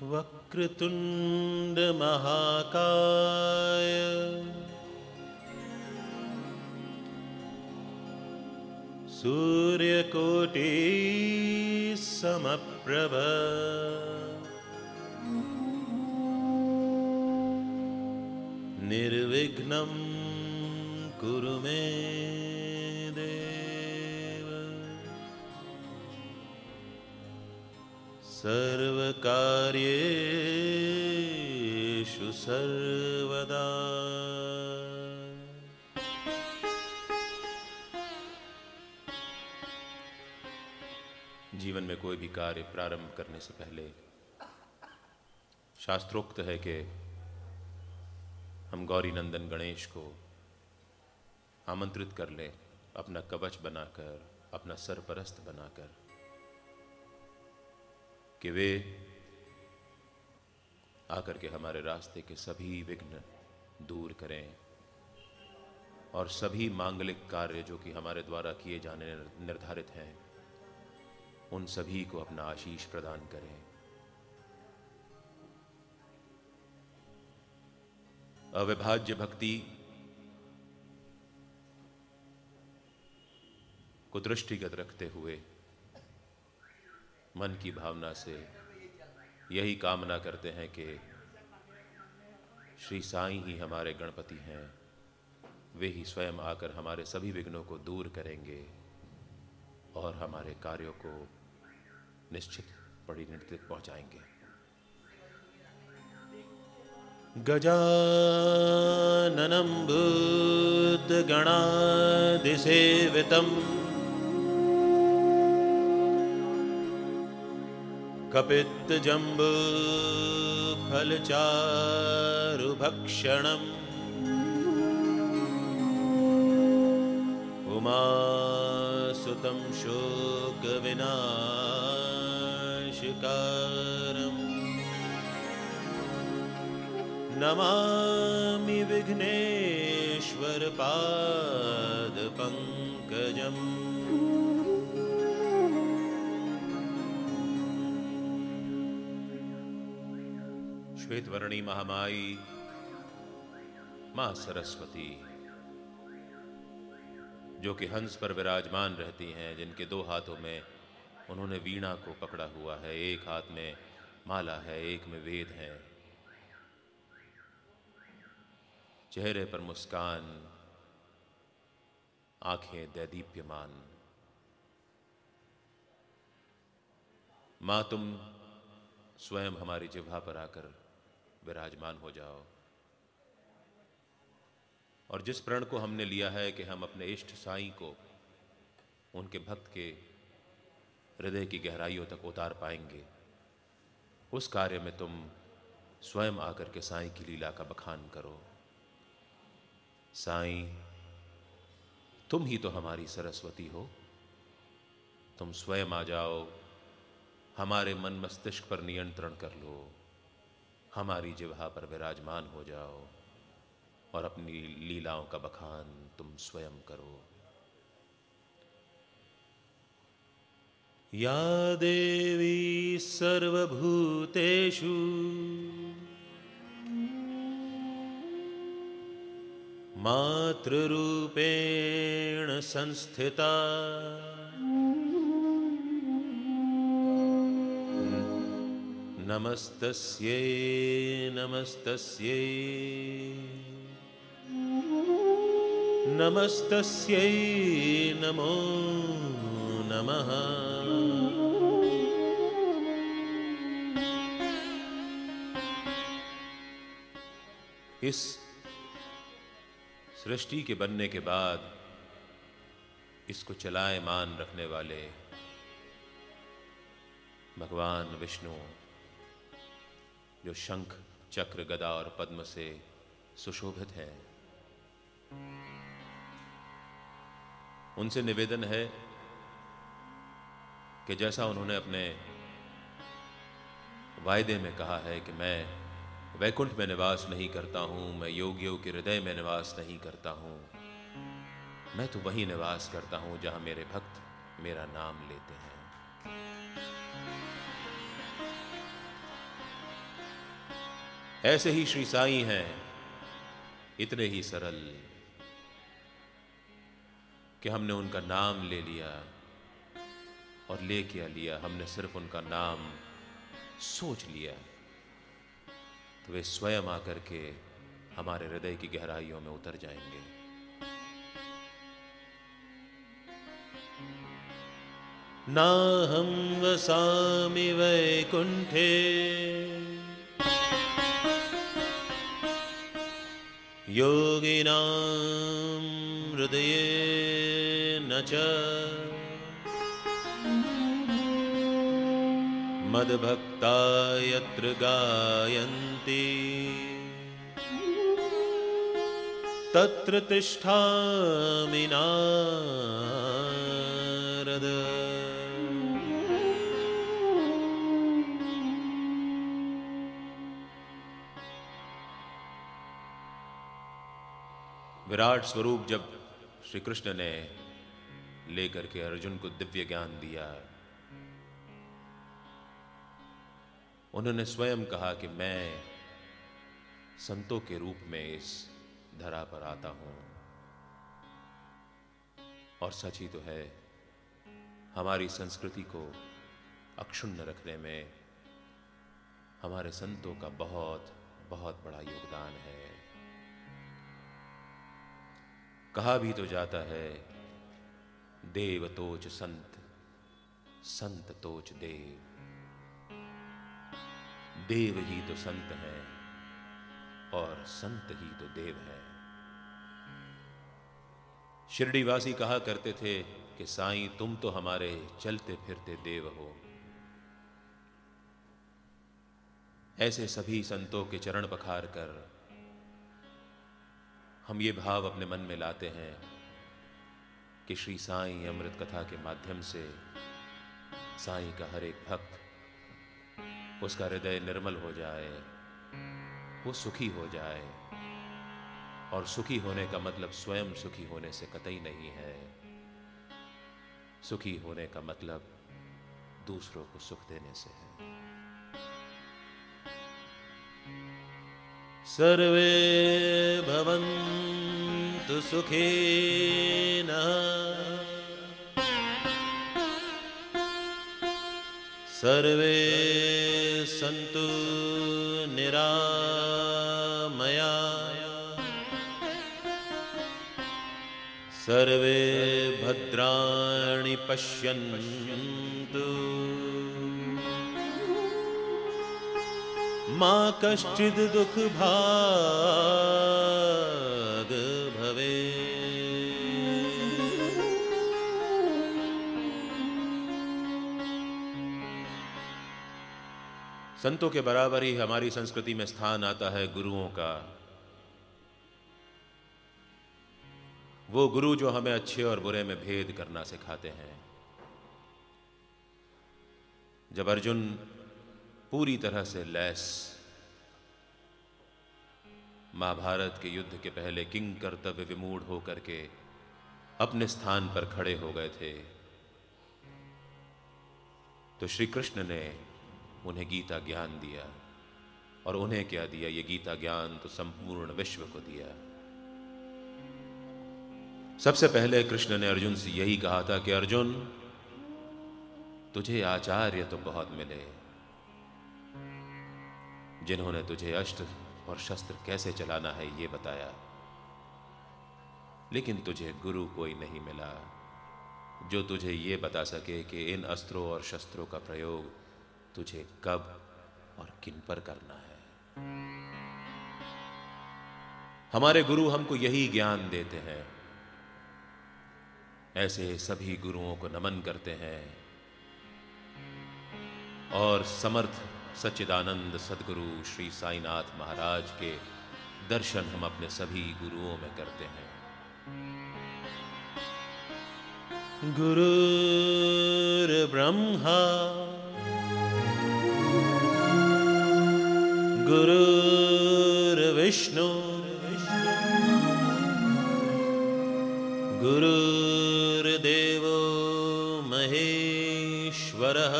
वक्रतुंड महाकाय सूर्यकोटि समप्रभ निर्विघ्नं कुरु मे देव सर्वकार्येषु सर्वदा। जीवन में कोई भी कार्य प्रारंभ करने से पहले शास्त्रोक्त है कि हम गौरी नंदन गणेश को आमंत्रित कर लें, अपना कवच बनाकर, अपना सरपरस्त बनाकर, कि वे आकर के हमारे रास्ते के सभी विघ्न दूर करें और सभी मांगलिक कार्य जो कि हमारे द्वारा किए जाने निर्धारित हैं उन सभी को अपना आशीष प्रदान करें। अविभाज्य भक्ति को दृष्टिगत रखते हुए मन की भावना से यही कामना करते हैं कि श्री साईं ही हमारे गणपति हैं, वे ही स्वयं आकर हमारे सभी विघ्नों को दूर करेंगे और हमारे कार्यों को निश्चित परिणति तक पहुंचाएंगे। गजाननं भूतगणादिसेवितं कपित्तजम्बूफलचारुभक्षणम् उमासुतं शोकविनाशकारम् नमामि विघ्नेश्वरपादपङ्कजम्। श्वेतवर्णी महामाई मां सरस्वती जो कि हंस पर विराजमान रहती हैं, जिनके दो हाथों में उन्होंने वीणा को पकड़ा हुआ है, एक हाथ में माला है, एक में वेद है, चेहरे पर मुस्कान, आंखें दैदीप्यमान। मां तुम स्वयं हमारी जिह्वा पर आकर विराजमान हो जाओ और जिस प्रण को हमने लिया है कि हम अपने इष्ट साईं को उनके भक्त के हृदय की गहराइयों तक उतार पाएंगे, उस कार्य में तुम स्वयं आकर के साईं की लीला का बखान करो। साईं तुम ही तो हमारी सरस्वती हो, तुम स्वयं आ जाओ, हमारे मन मस्तिष्क पर नियंत्रण कर लो, हमारी जिह्वा पर विराजमान हो जाओ और अपनी लीलाओं का बखान तुम स्वयं करो। या देवी सर्वभूतेषु मातृरूपेण संस्थिता नमस्तस्यै नमस्तस्यै नमस्तस्यै नमो नमः। इस सृष्टि के बनने के बाद इसको चलायमान रखने वाले भगवान विष्णु, जो शंख चक्र गदा और पद्म से सुशोभित हैं, उनसे निवेदन है कि जैसा उन्होंने अपने वायदे में कहा है कि मैं वैकुंठ में निवास नहीं करता हूं, मैं योगियों के हृदय में निवास नहीं करता हूं, मैं तो वहीं निवास करता हूं जहां मेरे भक्त मेरा नाम लेते हैं। ऐसे ही श्री साईं हैं, इतने ही सरल कि हमने उनका नाम ले लिया, और ले क्या लिया, हमने सिर्फ उनका नाम सोच लिया तो वे स्वयं आकर के हमारे हृदय की गहराइयों में उतर जाएंगे। नाहं वसामि वैकुंठे योगिनां हृदये न च मद्भक्ता यत्र गायन्ति तत्र तिष्ठामि नारद। विराट स्वरूप जब श्री कृष्ण ने लेकर के अर्जुन को दिव्य ज्ञान दिया, उन्होंने स्वयं कहा कि मैं संतों के रूप में इस धरा पर आता हूं। और सच ही तो है, हमारी संस्कृति को अक्षुण्ण रखने में हमारे संतों का बहुत बहुत बड़ा योगदान है। कहा भी तो जाता है, देव तोच संत, संत तोच देव। देव ही तो संत है और संत ही तो देव है। शिरडीवासी कहा करते थे कि साईं तुम तो हमारे चलते फिरते देव हो। ऐसे सभी संतों के चरण पखार कर हम ये भाव अपने मन में लाते हैं कि श्री साईं अमृत कथा के माध्यम से साईं का हर एक भक्त, उसका हृदय निर्मल हो जाए, वो सुखी हो जाए। और सुखी होने का मतलब स्वयं सुखी होने से कतई नहीं है। सुखी होने का मतलब दूसरों को सुख देने से है। सर्वे भवन्तु सुखिनः सर्वे सन्तु निरामयाः सर्वे भद्राणि पश्यन्तु मा कश्चित् दुःख भाग भवेत्। संतों के बराबर ही हमारी संस्कृति में स्थान आता है गुरुओं का। वो गुरु जो हमें अच्छे और बुरे में भेद करना सिखाते हैं। जब अर्जुन पूरी तरह से लैस महाभारत के युद्ध के पहले किंग कर्तव्य विमूढ़ होकर के अपने स्थान पर खड़े हो गए थे, तो श्री कृष्ण ने उन्हें गीता ज्ञान दिया। और उन्हें क्या दिया? ये गीता ज्ञान तो संपूर्ण विश्व को दिया। सबसे पहले कृष्ण ने अर्जुन से यही कहा था कि अर्जुन, तुझे आचार्य तो बहुत मिले, जिन्होंने तुझे अस्त्र और शस्त्र कैसे चलाना है ये बताया, लेकिन तुझे गुरु कोई नहीं मिला जो तुझे ये बता सके कि इन अस्त्रों और शस्त्रों का प्रयोग तुझे कब और किन पर करना है। हमारे गुरु हमको यही ज्ञान देते हैं। ऐसे सभी गुरुओं को नमन करते हैं और समर्थ सच्चिदानंद सद्गुरु श्री साईनाथ महाराज के दर्शन हम अपने सभी गुरुओं में करते हैं। गुरुर्ब्रह्मा गुरुर्विष्णु गुरुर्देवो महेश्वरः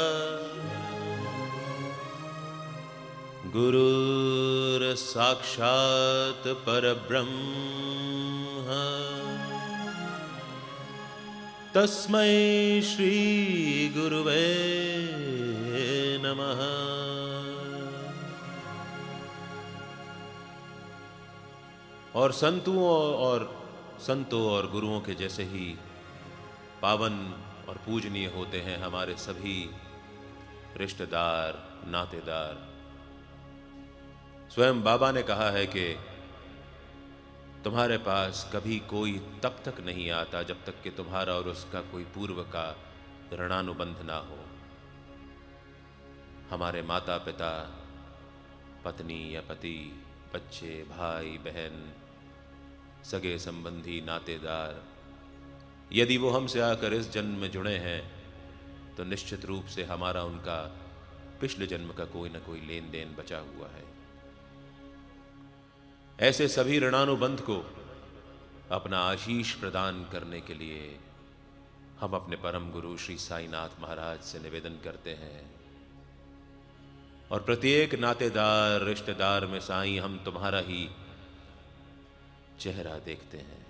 गुरुर्साक्षात् परब्रह्म तस्मै श्री गुरुवे नमः। और संतों और गुरुओं के जैसे ही पावन और पूजनीय होते हैं हमारे सभी रिश्तेदार नातेदार। स्वयं बाबा ने कहा है कि तुम्हारे पास कभी कोई तब तक नहीं आता जब तक कि तुम्हारा और उसका कोई पूर्व का ऋणानुबंध ना हो। हमारे माता पिता, पत्नी या पति, बच्चे, भाई बहन, सगे संबंधी, नातेदार, यदि वो हमसे आकर इस जन्म में जुड़े हैं तो निश्चित रूप से हमारा उनका पिछले जन्म का कोई ना कोई लेन देन बचा हुआ है। ऐसे सभी ऋणानुबंध को अपना आशीष प्रदान करने के लिए हम अपने परम गुरु श्री साईनाथ महाराज से निवेदन करते हैं। और प्रत्येक नातेदार रिश्तेदार में साईं हम तुम्हारा ही चेहरा देखते हैं।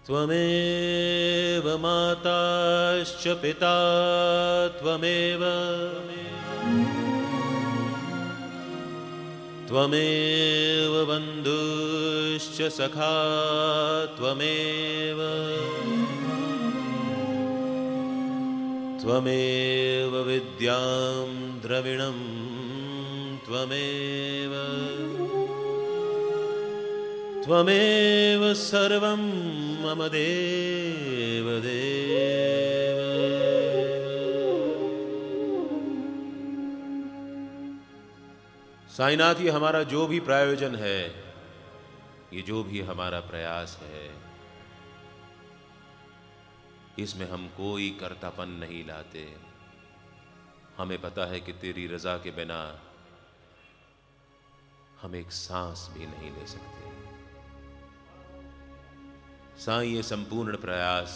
त्वमेव माताश्च पिता त्वमेव त्वमेव बन्धुश्च सखा त्वमेव त्वमेव विद्यां द्रविणं त्वमेव त्वमेव सर्वं मम देव देव। साईनाथ, ये हमारा जो भी प्रायोजन है, ये जो भी हमारा प्रयास है, इसमें हम कोई कर्तापन नहीं लाते। हमें पता है कि तेरी रजा के बिना हम एक सांस भी नहीं ले सकते। साईं, ये संपूर्ण प्रयास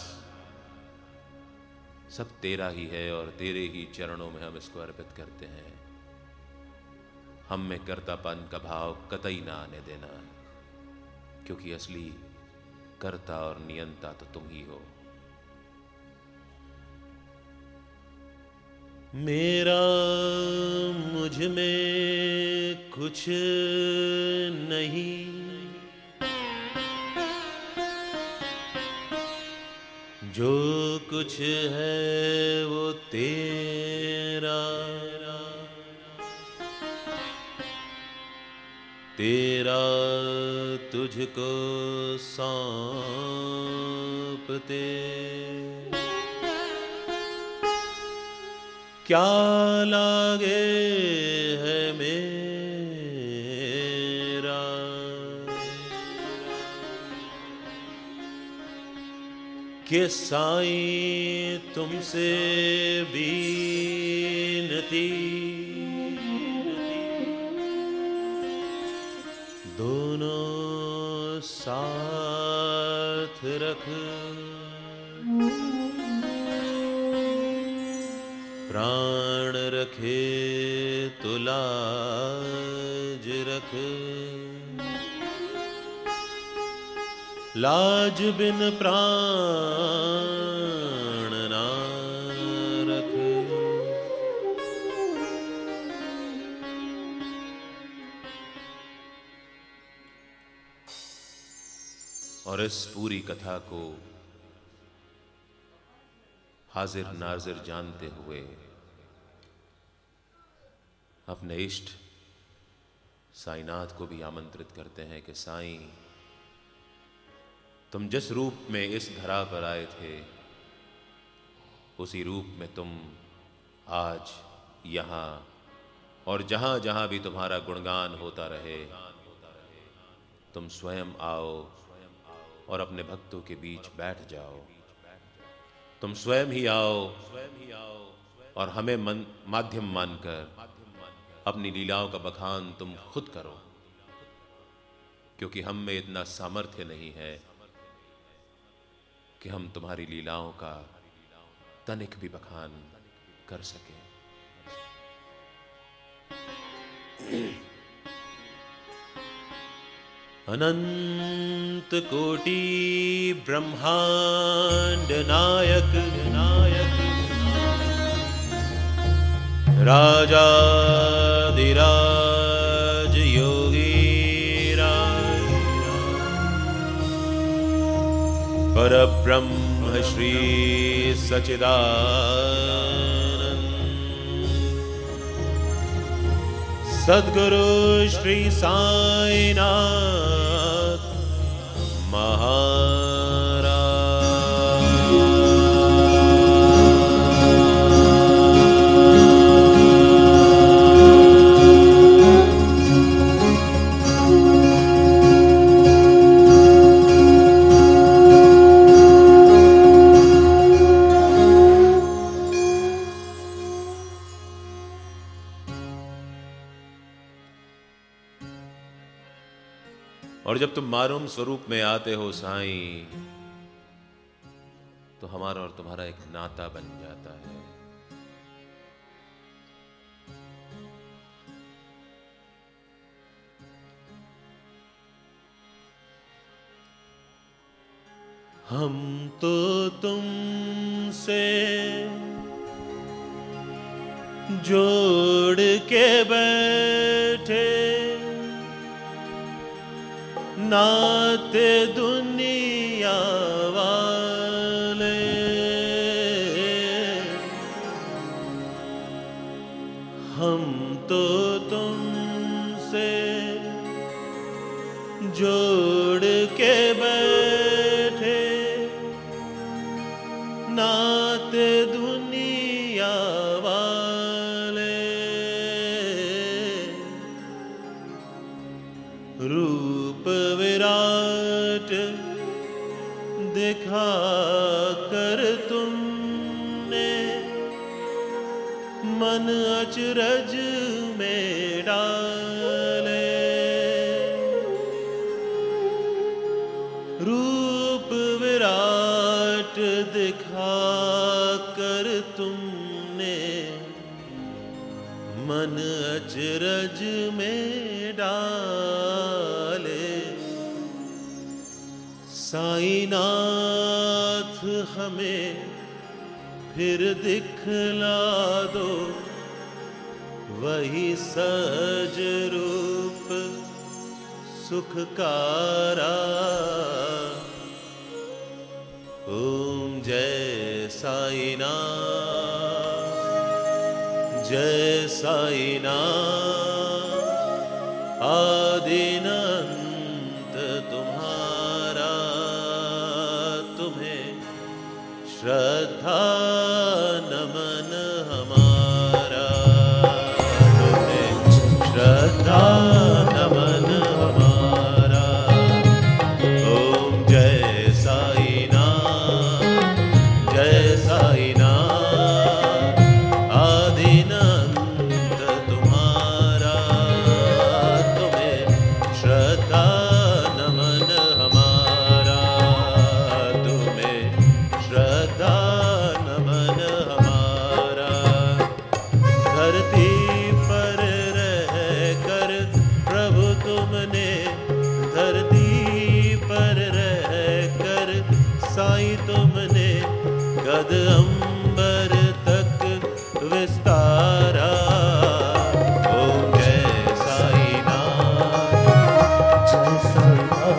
सब तेरा ही है और तेरे ही चरणों में हम इसको अर्पित करते हैं। हम में कर्तापन का भाव कतई ना आने देना, क्योंकि असली कर्ता और नियंता तो तुम ही हो। मेरा मुझ में कुछ नहीं, जो कुछ है वो तेरा, तेरा तुझको सौंपते क्या लागे है मेरा। कि साईं तुमसे बीनती, दोनों साथ रख, प्राण रखे तो लाज रख, लाज बिन प्राण ना रख। और इस पूरी कथा को हाजिर नाजिर जानते हुए अपने इष्ट साईनाथ को भी आमंत्रित करते हैं कि साईं, तुम जिस रूप में इस धरा पर आए थे उसी रूप में तुम आज यहाँ और जहाँ जहाँ भी तुम्हारा गुणगान होता रहे, तुम स्वयं आओ और अपने भक्तों के बीच बैठ जाओ। तुम स्वयं ही आओ और हमें माध्यम मानकर अपनी लीलाओं का बखान तुम खुद करो, क्योंकि हम में इतना सामर्थ्य नहीं है कि हम तुम्हारी लीलाओं का तनिक भी बखान कर सकें। अनंत कोटि ब्रह्मांड नायक राजाधिराज योगी राज, परब्रह्म श्री सच्चिदानंद, सद्गुरु श्री साईनाथ महाराज। और जब तुम मारूम स्वरूप में आते हो साईं, तो हमारा और तुम्हारा एक नाता बन जाता है। हम तो तुमसे जोड़ के बैठे, नाते दुनिया वाले, हम तो तुमसे जोड़ के बैठे, नाते दुनिया वाले, रूप विराट दिखा कर तुमने मन अचरज में डाले, रूप विराट दिखा कर तुमने मन अचरज में डाले। साईनाथ हमें फिर दिखला दो वही सहज रूप सुखकारा। ओम जय साईनाथ, जय साईनाथ, आदिनंत तुम्हारा, तुम्हें श्रद्धा नमन हमारा, तुम्हें श्रद्धा नमन हमारा। ओम जय साईनाथ, जय साईनाथ, आदिनंत तुम्हारा, तुम्हें श्रद्धा नमन हमारा, तुम्हें श्रद्धा नमन हमारा। धरती पर रह कर प्रभु तुमने, धरती पर रह कर साईं तुमने गद अंबर तक विस्तारा। ओम जय साईनाथ, जय साईनाथ,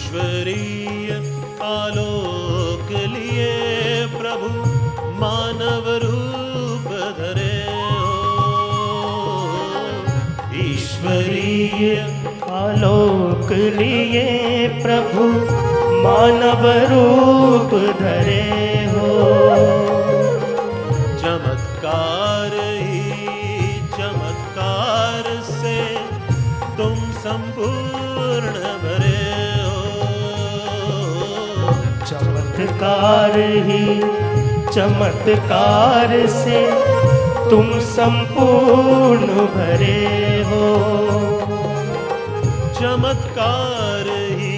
ईश्वरीय आलोक लिए प्रभु मानव रूप धरे हो। ईश्वरीय आलोक लिए प्रभु मानव रूप धरे हो। चमत्कार ही चमत्कार से तुम संपूर्ण भरे हो। चमत्कार ही चमत्कार से तुम संपूर्ण भरे हो। चमत्कार ही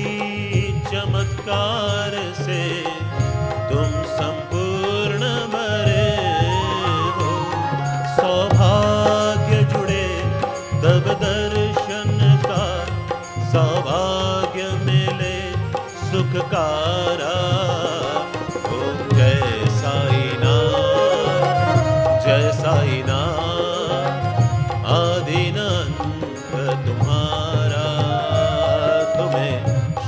चमत्कार से तुम संपूर्ण भरे हो। सौभाग्य जुड़े तब दर्शन का, सौभाग्य मिले सुखकारा। ओ जय साईनाथ, जय साईनाथ, आदिनाथ तुम्हारा। तुम्हें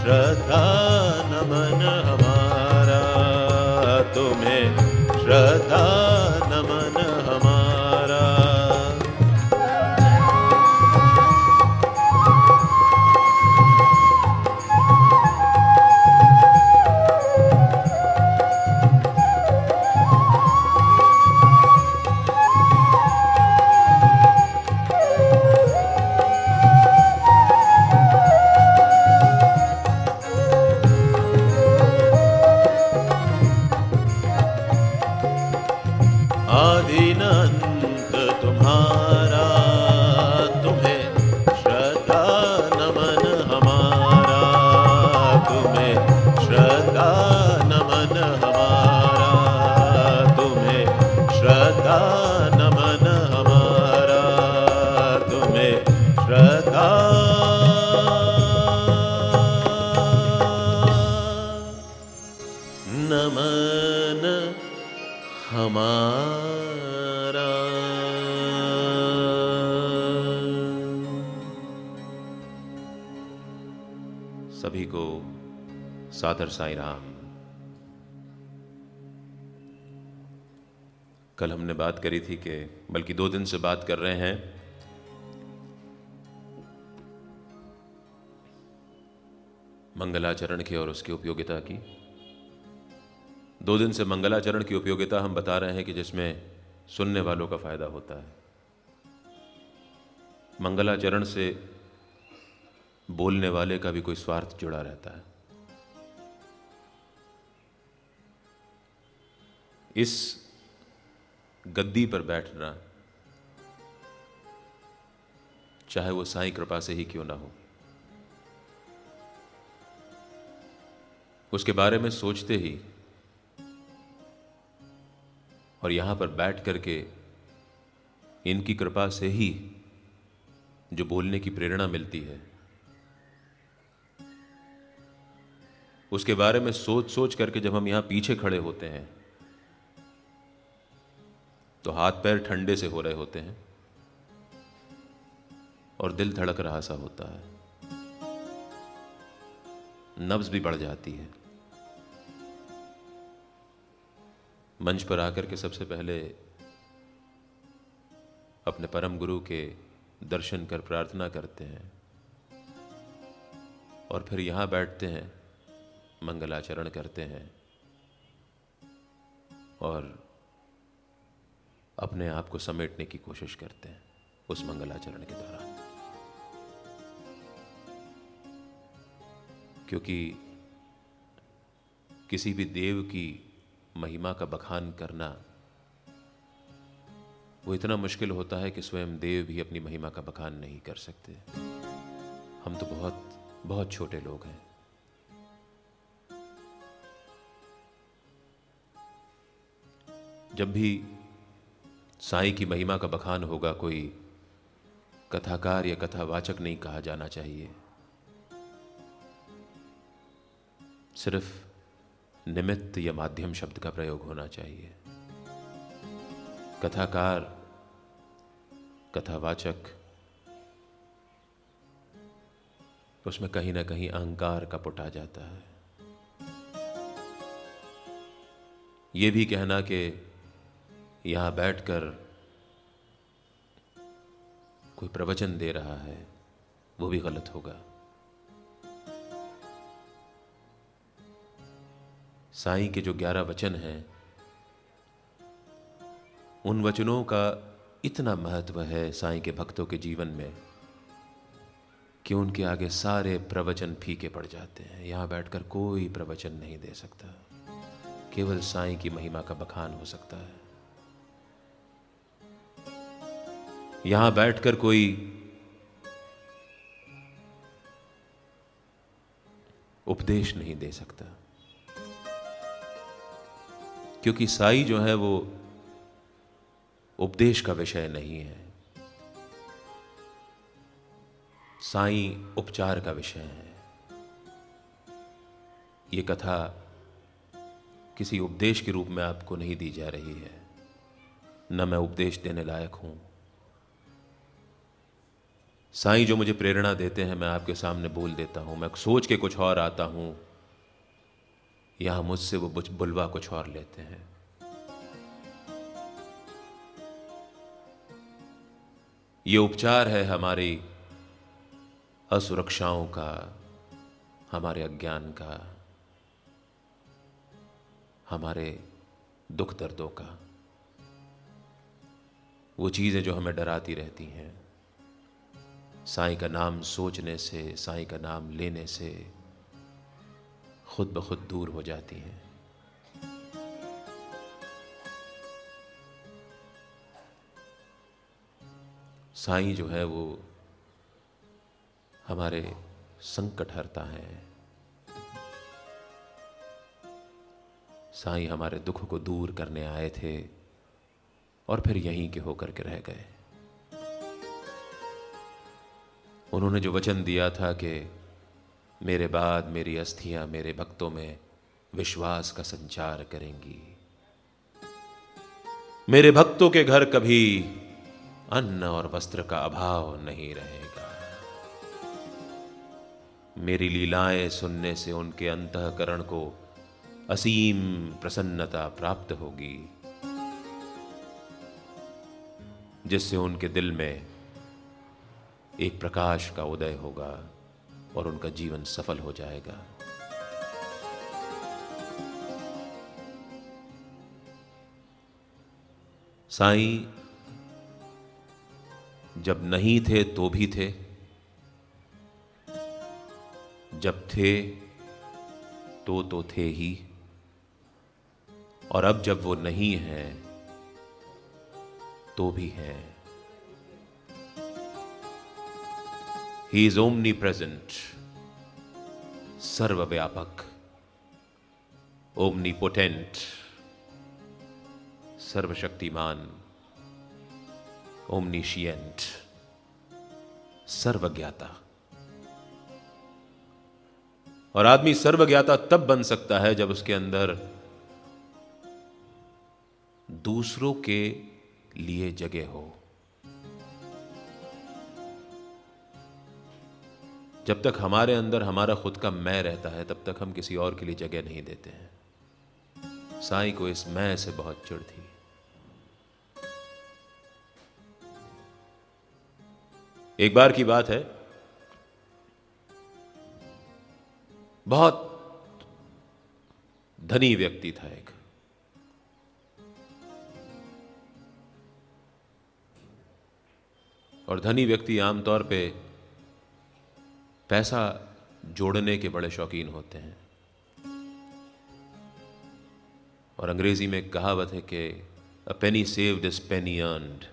श्रद्धा नमन हमारा, तुम्हें श्रद्धा नमन हमारा। आदिनंत तुम्हारा, तुम्हें श्रद्धा नमन हमारा, तुम्हें श्रद्धा नमन हमारा, तुम्हें श्रद्धा नमन हमारा, तुम्हें श्रद्धा नमन हमारा। सभी को सादर साईं राम। कल हमने बात करी थी कि बल्कि 2 दिन से बात कर रहे हैं मंगलाचरण की और उसकी उपयोगिता की। 2 दिन से मंगलाचरण की उपयोगिता हम बता रहे हैं कि जिसमें सुनने वालों का फायदा होता है। मंगलाचरण से बोलने वाले का भी कोई स्वार्थ जुड़ा रहता है। इस गद्दी पर बैठना, चाहे वो साईं कृपा से ही क्यों ना हो, उसके बारे में सोचते ही और यहां पर बैठ करके इनकी कृपा से ही जो बोलने की प्रेरणा मिलती है, उसके बारे में सोच सोच करके जब हम यहां पीछे खड़े होते हैं तो हाथ पैर ठंडे से हो रहे होते हैं और दिल धड़क रहा सा होता है, नब्ज भी बढ़ जाती है। मंच पर आकर के सबसे पहले अपने परम गुरु के दर्शन कर प्रार्थना करते हैं और फिर यहां बैठते हैं, मंगलाचरण करते हैं और अपने आप को समेटने की कोशिश करते हैं उस मंगलाचरण के दौरान। क्योंकि किसी भी देव की महिमा का बखान करना वो इतना मुश्किल होता है कि स्वयं देव भी अपनी महिमा का बखान नहीं कर सकते। हम तो बहुत बहुत छोटे लोग हैं। जब भी साईं की महिमा का बखान होगा, कोई कथाकार या कथावाचक नहीं कहा जाना चाहिए, सिर्फ निमित्त या माध्यम शब्द का प्रयोग होना चाहिए। कथाकार, कथावाचक उसमें कहीं ना कहीं अहंकार का पुट आ जाता है। ये भी कहना कि यहां बैठकर कोई प्रवचन दे रहा है, वो भी गलत होगा। साईं के जो 11 वचन हैं, उन वचनों का इतना महत्व है साईं के भक्तों के जीवन में कि उनके आगे सारे प्रवचन फीके पड़ जाते हैं। यहां बैठकर कोई प्रवचन नहीं दे सकता, केवल साईं की महिमा का बखान हो सकता है। यहां बैठकर कोई उपदेश नहीं दे सकता, क्योंकि साईं जो है वो उपदेश का विषय नहीं है। साईं उपचार का विषय है। ये कथा किसी उपदेश के रूप में आपको नहीं दी जा रही है, न मैं उपदेश देने लायक हूं। साईं जो मुझे प्रेरणा देते हैं, मैं आपके सामने बोल देता हूं। मैं सोच के कुछ और आता हूं, यहां मुझसे वो बुलवा कुछ और लेते हैं। ये उपचार है हमारी असुरक्षाओं का, हमारे अज्ञान का, हमारे दुख दर्दों का, वो चीजें जो हमें डराती रहती हैं। साईं का नाम सोचने से, साईं का नाम लेने से खुद ब खुद दूर हो जाती हैं। साईं जो है वो हमारे संकट हरता है। साईं हमारे दुख को दूर करने आए थे और फिर यहीं के होकर के रह गए। उन्होंने जो वचन दिया था कि मेरे बाद मेरी अस्थियां मेरे भक्तों में विश्वास का संचार करेंगी, मेरे भक्तों के घर कभी अन्न और वस्त्र का अभाव नहीं रहेगा, मेरी लीलाएं सुनने से उनके अंतःकरण को असीम प्रसन्नता प्राप्त होगी, जिससे उनके दिल में एक प्रकाश का उदय होगा और उनका जीवन सफल हो जाएगा। साईं जब नहीं थे तो भी थे, जब थे तो थे ही, और अब जब वो नहीं हैं तो भी हैं। He is omnipresent, सर्वव्यापक, omnipotent, सर्वशक्तिमान, omniscient, सर्वज्ञाता। और आदमी सर्वज्ञाता तब बन सकता है जब उसके अंदर दूसरों के लिए जगह हो। जब तक हमारे अंदर हमारा खुद का मैं रहता है, तब तक हम किसी और के लिए जगह नहीं देते हैं। साईं को इस मैं से बहुत चिढ़ थी। एक बार की बात है, बहुत धनी व्यक्ति था एक, और धनी व्यक्ति आमतौर पे पैसा जोड़ने के बड़े शौकीन होते हैं। और अंग्रेजी में एक कहावत है कि अ पेनी सेव्ड इज पेनी अर्न्ड,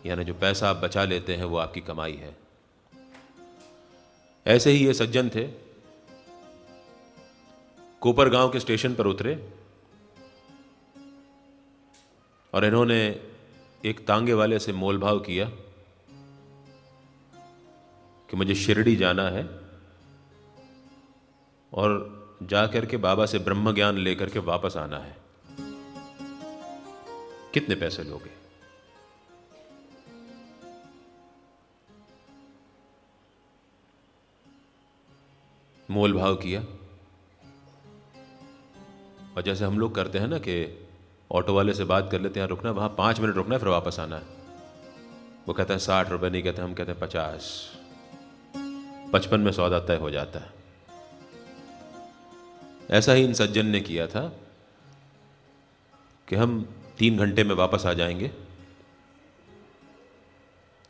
यानी जो पैसा आप बचा लेते हैं वो आपकी कमाई है। ऐसे ही ये सज्जन थे, कोपरगांव के स्टेशन पर उतरे और इन्होंने एक तांगे वाले से मोलभाव किया कि मुझे शिरडी जाना है और जाकर के बाबा से ब्रह्म ज्ञान लेकर के वापस आना है, कितने पैसे लोगे? मोल भाव किया। और जैसे हम लोग करते हैं ना कि ऑटो वाले से बात कर लेते हैं, रुकना, वहां 5 मिनट रुकना है फिर वापस आना है। वो कहता है 60 रुपए, नहीं कहते, हम कहते हैं 50। 55 में सौदा तय हो जाता है। ऐसा ही इन सज्जन ने किया था कि हम 3 घंटे में वापस आ जाएंगे,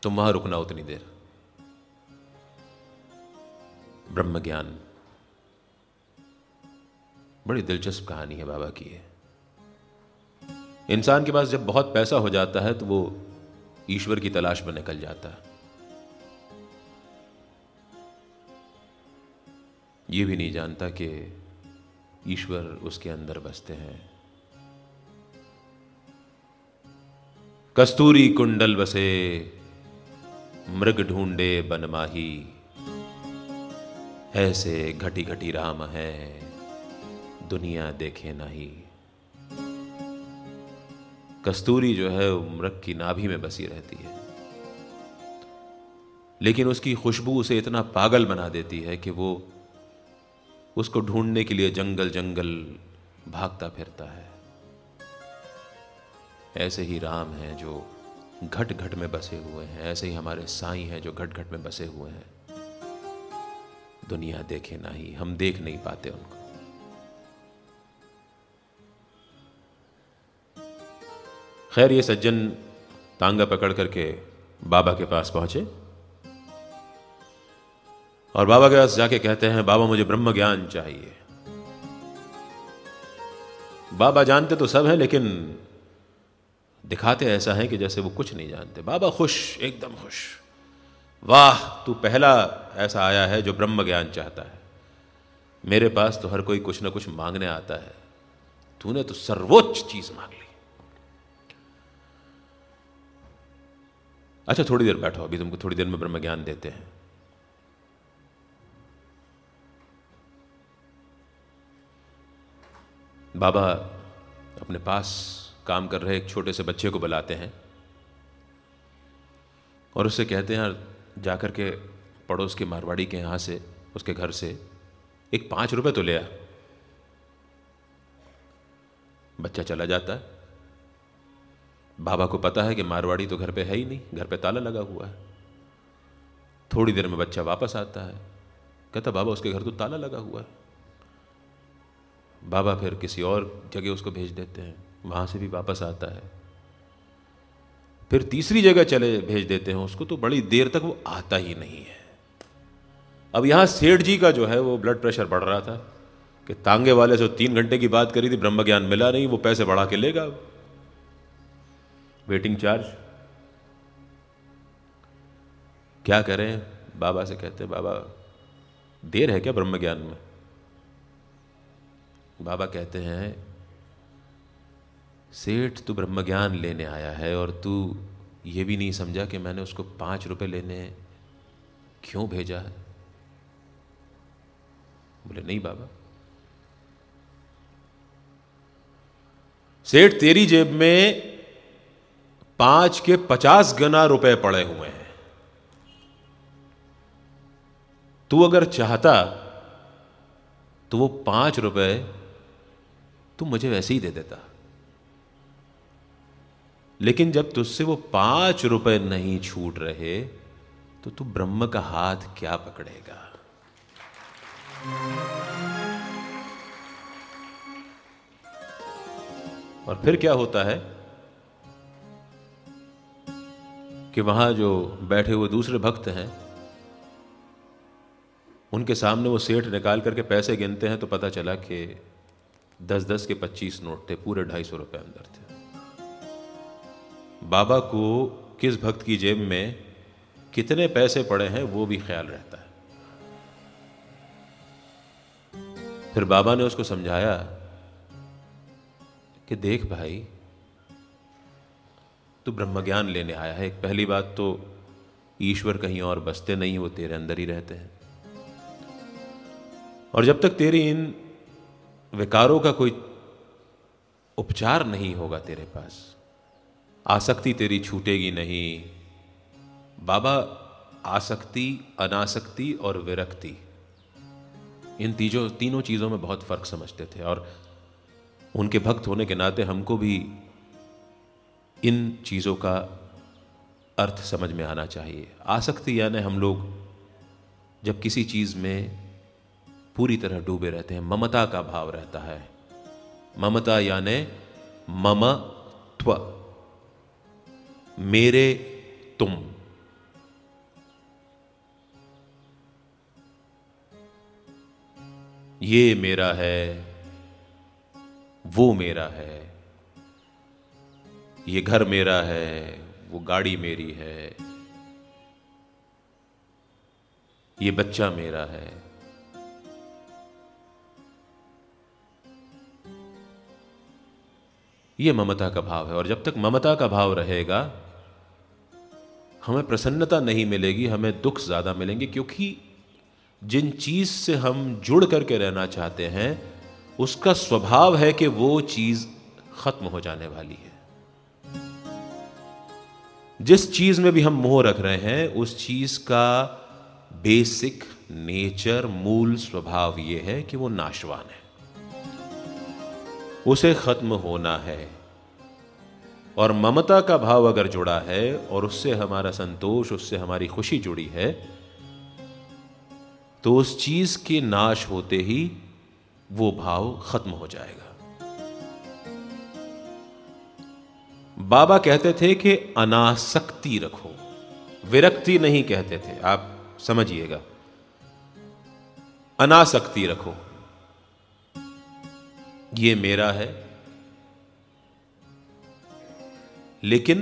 तुम वहां रुकना उतनी देर। ब्रह्म ज्ञान, बड़ी दिलचस्प कहानी है बाबा की। इंसान के पास जब बहुत पैसा हो जाता है तो वो ईश्वर की तलाश में निकल जाता है। ये भी नहीं जानता कि ईश्वर उसके अंदर बसते हैं। कस्तूरी कुंडल बसे मृग ढूंढे बनमाही, ऐसे घटी घटी राम है दुनिया देखे नहीं। कस्तूरी जो है मृग की नाभि में बसी रहती है, लेकिन उसकी खुशबू उसे इतना पागल बना देती है कि वो उसको ढूंढने के लिए जंगल जंगल भागता फिरता है। ऐसे ही राम हैं जो घट घट में बसे हुए हैं, ऐसे ही हमारे साईं हैं जो घट घट में बसे हुए हैं। दुनिया देखे नहीं, हम देख नहीं पाते उनको। खैर, ये सज्जन तांगा पकड़ करके बाबा के पास पहुंचे और बाबा के पास जाके कहते हैं, बाबा मुझे ब्रह्म ज्ञान चाहिए। बाबा जानते तो सब है, लेकिन दिखाते ऐसा है कि जैसे वो कुछ नहीं जानते। बाबा खुश, एकदम खुश। वाह, तू पहला ऐसा आया है जो ब्रह्म ज्ञान चाहता है। मेरे पास तो हर कोई कुछ ना कुछ मांगने आता है, तूने तो सर्वोच्च चीज मांग ली। अच्छा, थोड़ी देर बैठो, अभी तुमको थोड़ी देर में ब्रह्म ज्ञान देते हैं। बाबा अपने पास काम कर रहे एक छोटे से बच्चे को बुलाते हैं और उससे कहते हैं, जाकर के पड़ोस के मारवाड़ी के यहां से, उसके घर से एक 5 रुपए तो ले आ। बच्चा चला जाता है। बाबा को पता है कि मारवाड़ी तो घर पे है ही नहीं, घर पे ताला लगा हुआ है। थोड़ी देर में बच्चा वापस आता है, कहता बाबा उसके घर तो ताला लगा हुआ है। बाबा फिर किसी और जगह उसको भेज देते हैं, वहां से भी वापस आता है। फिर तीसरी जगह चले भेज देते हैं उसको, तो बड़ी देर तक वो आता ही नहीं है। अब यहां सेठ जी का जो है वो ब्लड प्रेशर बढ़ रहा था कि तांगे वाले से 3 घंटे की बात करी थी, ब्रह्म ज्ञान मिला नहीं, वो पैसे बढ़ा के लेगा, वेटिंग चार्ज। क्या करें? बाबा से कहते, बाबा देर है क्या ब्रह्म ज्ञान में? बाबा कहते हैं, सेठ तू ब्रह्म ज्ञान लेने आया है और तू ये भी नहीं समझा कि मैंने उसको 5 रुपए लेने क्यों भेजा है? बोले नहीं बाबा, सेठ तेरी जेब में 5 के 50 गुना रुपए पड़े हुए हैं। तू अगर चाहता तो वो 5 रुपए तू मुझे वैसे ही दे देता, लेकिन जब तुझसे वो 5 रुपए नहीं छूट रहे तो तू ब्रह्म का हाथ क्या पकड़ेगा? और फिर क्या होता है कि वहां जो बैठे हुए दूसरे भक्त हैं, उनके सामने वो सेठ निकाल करके पैसे गिनते हैं तो पता चला कि 10-10 के 25 नोट थे, पूरे 250 रुपए अंदर थे। बाबा को किस भक्त की जेब में कितने पैसे पड़े हैं वो भी ख्याल रहता है। फिर बाबा ने उसको समझाया कि देख भाई, तू ब्रह्म ज्ञान लेने आया है। एक पहली बात तो ईश्वर कहीं और बसते नहीं, वो तेरे अंदर ही रहते हैं। और जब तक तेरी इन विकारों का कोई उपचार नहीं होगा तेरे पास, आसक्ति तेरी छूटेगी नहीं। बाबा आसक्ति, अनासक्ति और विरक्ति, इन तीनों चीज़ों में बहुत फर्क समझते थे, और उनके भक्त होने के नाते हमको भी इन चीज़ों का अर्थ समझ में आना चाहिए। आसक्ति यानी हम लोग जब किसी चीज़ में पूरी तरह डूबे रहते हैं, ममता का भाव रहता है। ममता यानी ममत्व, मेरे तुम। ये मेरा है, वो मेरा है, ये घर मेरा है, वो गाड़ी मेरी है, ये बच्चा मेरा है। ये ममता का भाव है। और जब तक ममता का भाव रहेगा हमें प्रसन्नता नहीं मिलेगी, हमें दुख ज्यादा मिलेंगे, क्योंकि जिन चीज से हम जुड़ करके रहना चाहते हैं उसका स्वभाव है कि वो चीज खत्म हो जाने वाली है। जिस चीज में भी हम मोह रख रहे हैं उस चीज का बेसिक नेचर, मूल स्वभाव यह है कि वो नाशवान है, उसे खत्म होना है। और ममता का भाव अगर जुड़ा है और उससे हमारा संतोष, उससे हमारी खुशी जुड़ी है, तो उस चीज के नाश होते ही वो भाव खत्म हो जाएगा। बाबा कहते थे कि अनासक्ति रखो, विरक्ति नहीं कहते थे, आप समझिएगा। अनासक्ति रखो, ये मेरा है, लेकिन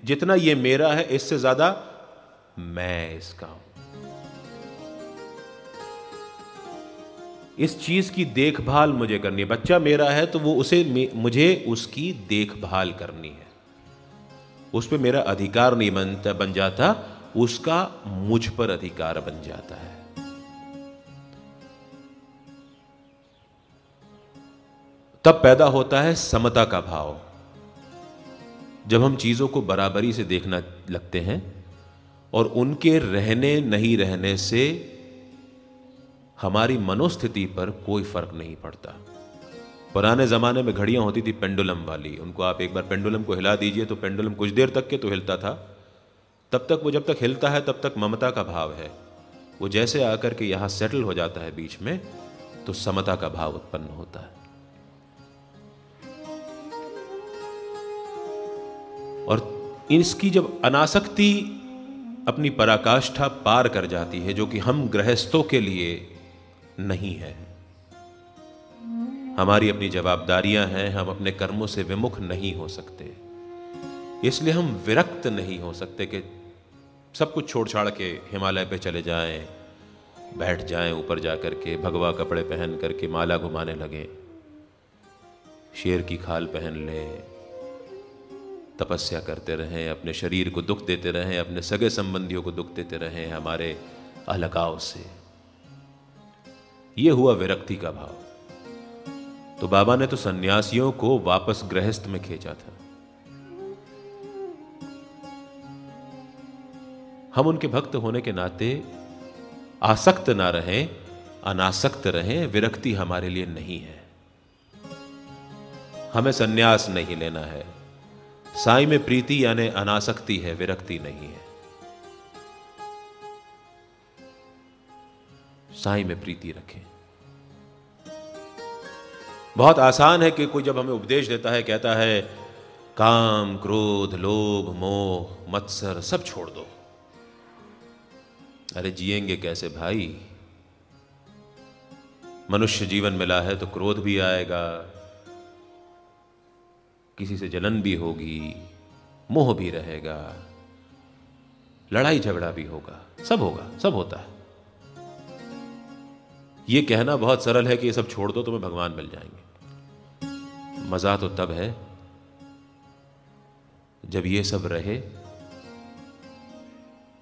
जितना ये मेरा है इससे ज्यादा मैं इसका हूं। इस चीज की देखभाल मुझे करनी है। बच्चा मेरा है तो वो मुझे उसकी देखभाल करनी है, उस पर मेरा अधिकार नहीं बन जाता, उसका मुझ पर अधिकार बन जाता है। तब पैदा होता है समता का भाव। जब हम चीजों को बराबरी से देखना लगते हैं और उनके रहने नहीं रहने से हमारी मनोस्थिति पर कोई फर्क नहीं पड़ता। पुराने जमाने में घड़ियां होती थी पेंडुलम वाली, उनको आप एक बार पेंडुलम को हिला दीजिए तो पेंडुलम कुछ देर तक के तो हिलता था, तब तक वो जब तक हिलता है तब तक ममता का भाव है। वो जैसे आकर के यहां सेटल हो जाता है बीच में, तो समता का भाव उत्पन्न होता है। और इसकी जब अनासक्ति अपनी पराकाष्ठा पार कर जाती है, जो कि हम गृहस्थों के लिए नहीं है, हमारी अपनी जवाबदारियां हैं, हम अपने कर्मों से विमुख नहीं हो सकते, इसलिए हम विरक्त नहीं हो सकते कि सब कुछ छोड़ छाड़ के हिमालय पे चले जाएं, बैठ जाएं ऊपर जाकर के, भगवा कपड़े पहन करके माला घुमाने लगे, शेर की खाल पहन लें, तपस्या करते रहें, अपने शरीर को दुख देते रहें, अपने सगे संबंधियों को दुख देते रहें हमारे अलगाव से। यह हुआ विरक्ति का भाव। तो बाबा ने तो सन्यासियों को वापस गृहस्थ में खींचा था। हम उनके भक्त होने के नाते आसक्त ना रहें, अनासक्त रहें। विरक्ति हमारे लिए नहीं है, हमें सन्यास नहीं लेना है। साईं में प्रीति यानी अनासक्ति है, विरक्ति नहीं है। साईं में प्रीति रखें। बहुत आसान है कि कोई जब हमें उपदेश देता है, कहता है काम, क्रोध, लोभ, मोह, मत्सर सब छोड़ दो। अरे जिएंगे कैसे भाई? मनुष्य जीवन मिला है तो क्रोध भी आएगा, किसी से जलन भी होगी, मोह भी रहेगा, लड़ाई झगड़ा भी होगा, सब होगा, सब होता है। ये कहना बहुत सरल है कि ये सब छोड़ दो तुम्हें भगवान मिल जाएंगे। मजा तो तब है जब ये सब रहे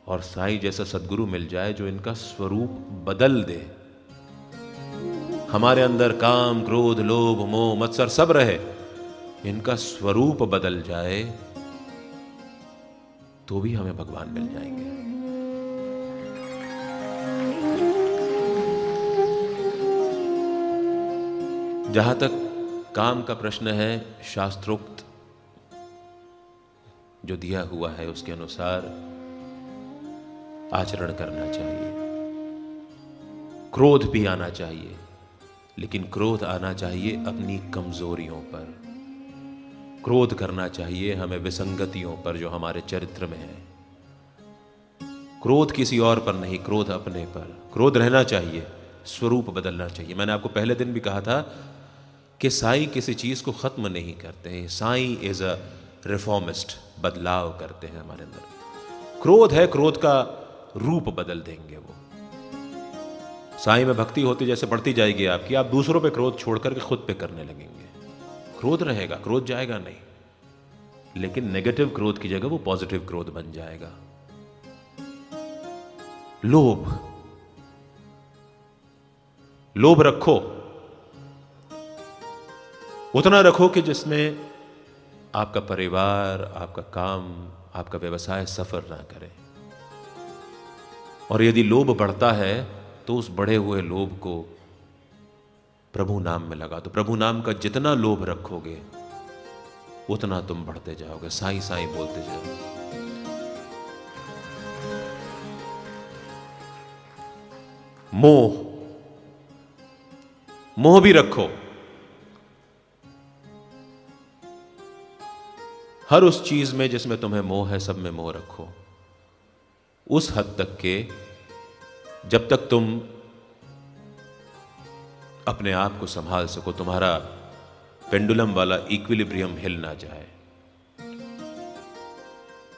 और साईं जैसा सद्गुरु मिल जाए जो इनका स्वरूप बदल दे। हमारे अंदर काम, क्रोध, लोभ, मोह, मत्सर सब रहे, इनका स्वरूप बदल जाए तो भी हमें भगवान मिल जाएंगे। जहां तक काम का प्रश्न है, शास्त्रोक्त जो दिया हुआ है उसके अनुसार आचरण करना चाहिए। क्रोध भी आना चाहिए, लेकिन क्रोध आना चाहिए अपनी कमजोरियों पर। क्रोध करना चाहिए हमें विसंगतियों पर जो हमारे चरित्र में है। क्रोध किसी और पर नहीं, क्रोध अपने पर। क्रोध रहना चाहिए, स्वरूप बदलना चाहिए। मैंने आपको पहले दिन भी कहा था कि साईं किसी चीज को खत्म नहीं करते हैं। साईं इज अ रिफॉर्मिस्ट, बदलाव करते हैं हमारे अंदर। क्रोध है, क्रोध का रूप बदल देंगे वो। साईं में भक्ति होती जैसे बढ़ती जाएगी आपकी, आप दूसरों पे क्रोध छोड़ करके खुद पे करने लगेंगे। क्रोध रहेगा, क्रोध जाएगा नहीं, लेकिन नेगेटिव क्रोध की जगह वो पॉजिटिव क्रोध बन जाएगा। लोभ, लोभ रखो, उतना रखो कि जिसमें आपका परिवार, आपका काम, आपका व्यवसाय सफर ना करे। और यदि लोभ बढ़ता है तो उस बढ़े हुए लोभ को प्रभु नाम में लगा दो। प्रभु नाम का जितना लोभ रखोगे उतना तुम बढ़ते जाओगे, साईं साईं बोलते जाओगे। मोह, मोह भी रखो। हर उस चीज में जिसमें तुम्हें मोह है, सब में मोह रखो। उस हद तक के जब तक तुम अपने आप को संभाल सको, तुम्हारा पेंडुलम वाला इक्विलिब्रियम हिल ना जाए।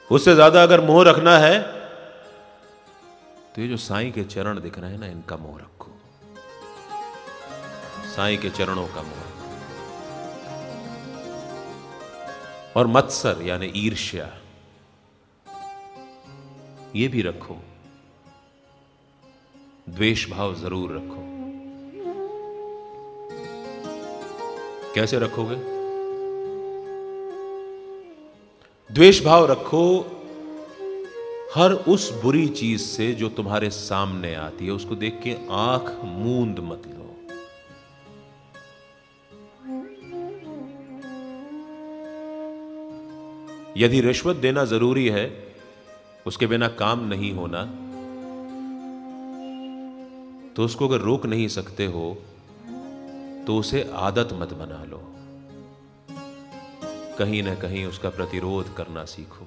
उससे ज्यादा अगर मोह रखना है तो ये जो साईं के चरण दिख रहे हैं ना, इनका मोह रखो। साईं के चरणों का मोह रखो। और मत्सर यानी ईर्ष्या, ये भी रखो। द्वेष भाव जरूर रखो। कैसे रखोगे? द्वेष भाव रखो हर उस बुरी चीज से जो तुम्हारे सामने आती है, उसको देख के आंख मूंद मत लो। यदि रिश्वत देना जरूरी है, उसके बिना काम नहीं होना, तो उसको अगर रोक नहीं सकते हो तो उसे आदत मत बना लो। कहीं ना कहीं उसका प्रतिरोध करना सीखो।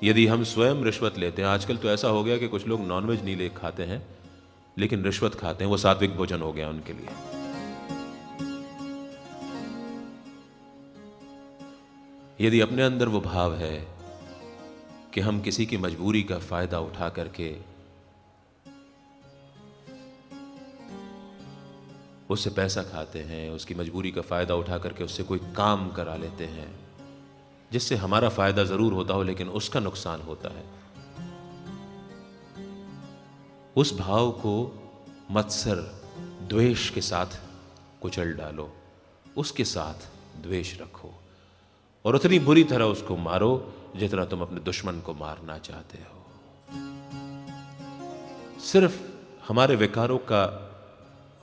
यदि हम स्वयं रिश्वत लेते हैं, आजकल तो ऐसा हो गया कि कुछ लोग नॉनवेज नहीं ले खाते हैं लेकिन रिश्वत खाते हैं, वो सात्विक भोजन हो गया उनके लिए। यदि अपने अंदर वो भाव है कि हम किसी की मजबूरी का फायदा उठा करके उससे पैसा खाते हैं, उसकी मजबूरी का फायदा उठा करके उससे कोई काम करा लेते हैं जिससे हमारा फायदा जरूर होता हो लेकिन उसका नुकसान होता है, उस भाव को मत्सर द्वेष के साथ कुचल डालो। उसके साथ द्वेष रखो और उतनी बुरी तरह उसको मारो जितना तुम अपने दुश्मन को मारना चाहते हो। सिर्फ हमारे विकारों का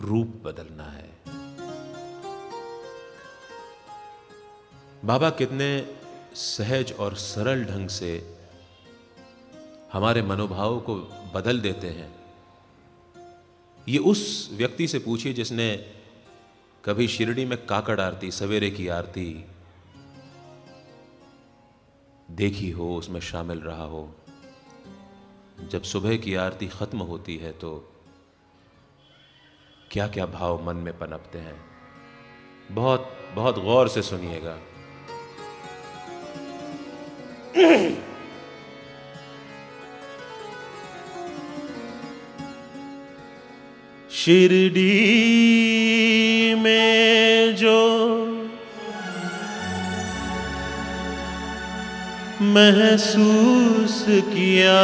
रूप बदलना है। बाबा कितने सहज और सरल ढंग से हमारे मनोभावों को बदल देते हैं। ये उस व्यक्ति से पूछिए जिसने कभी शिरडी में काकड़ आरती, सवेरे की आरती देखी हो, उसमें शामिल रहा हो। जब सुबह की आरती खत्म होती है तो क्या क्या भाव मन में पनपते हैं। बहुत बहुत गौर से सुनिएगा। शिरडी में जो महसूस किया,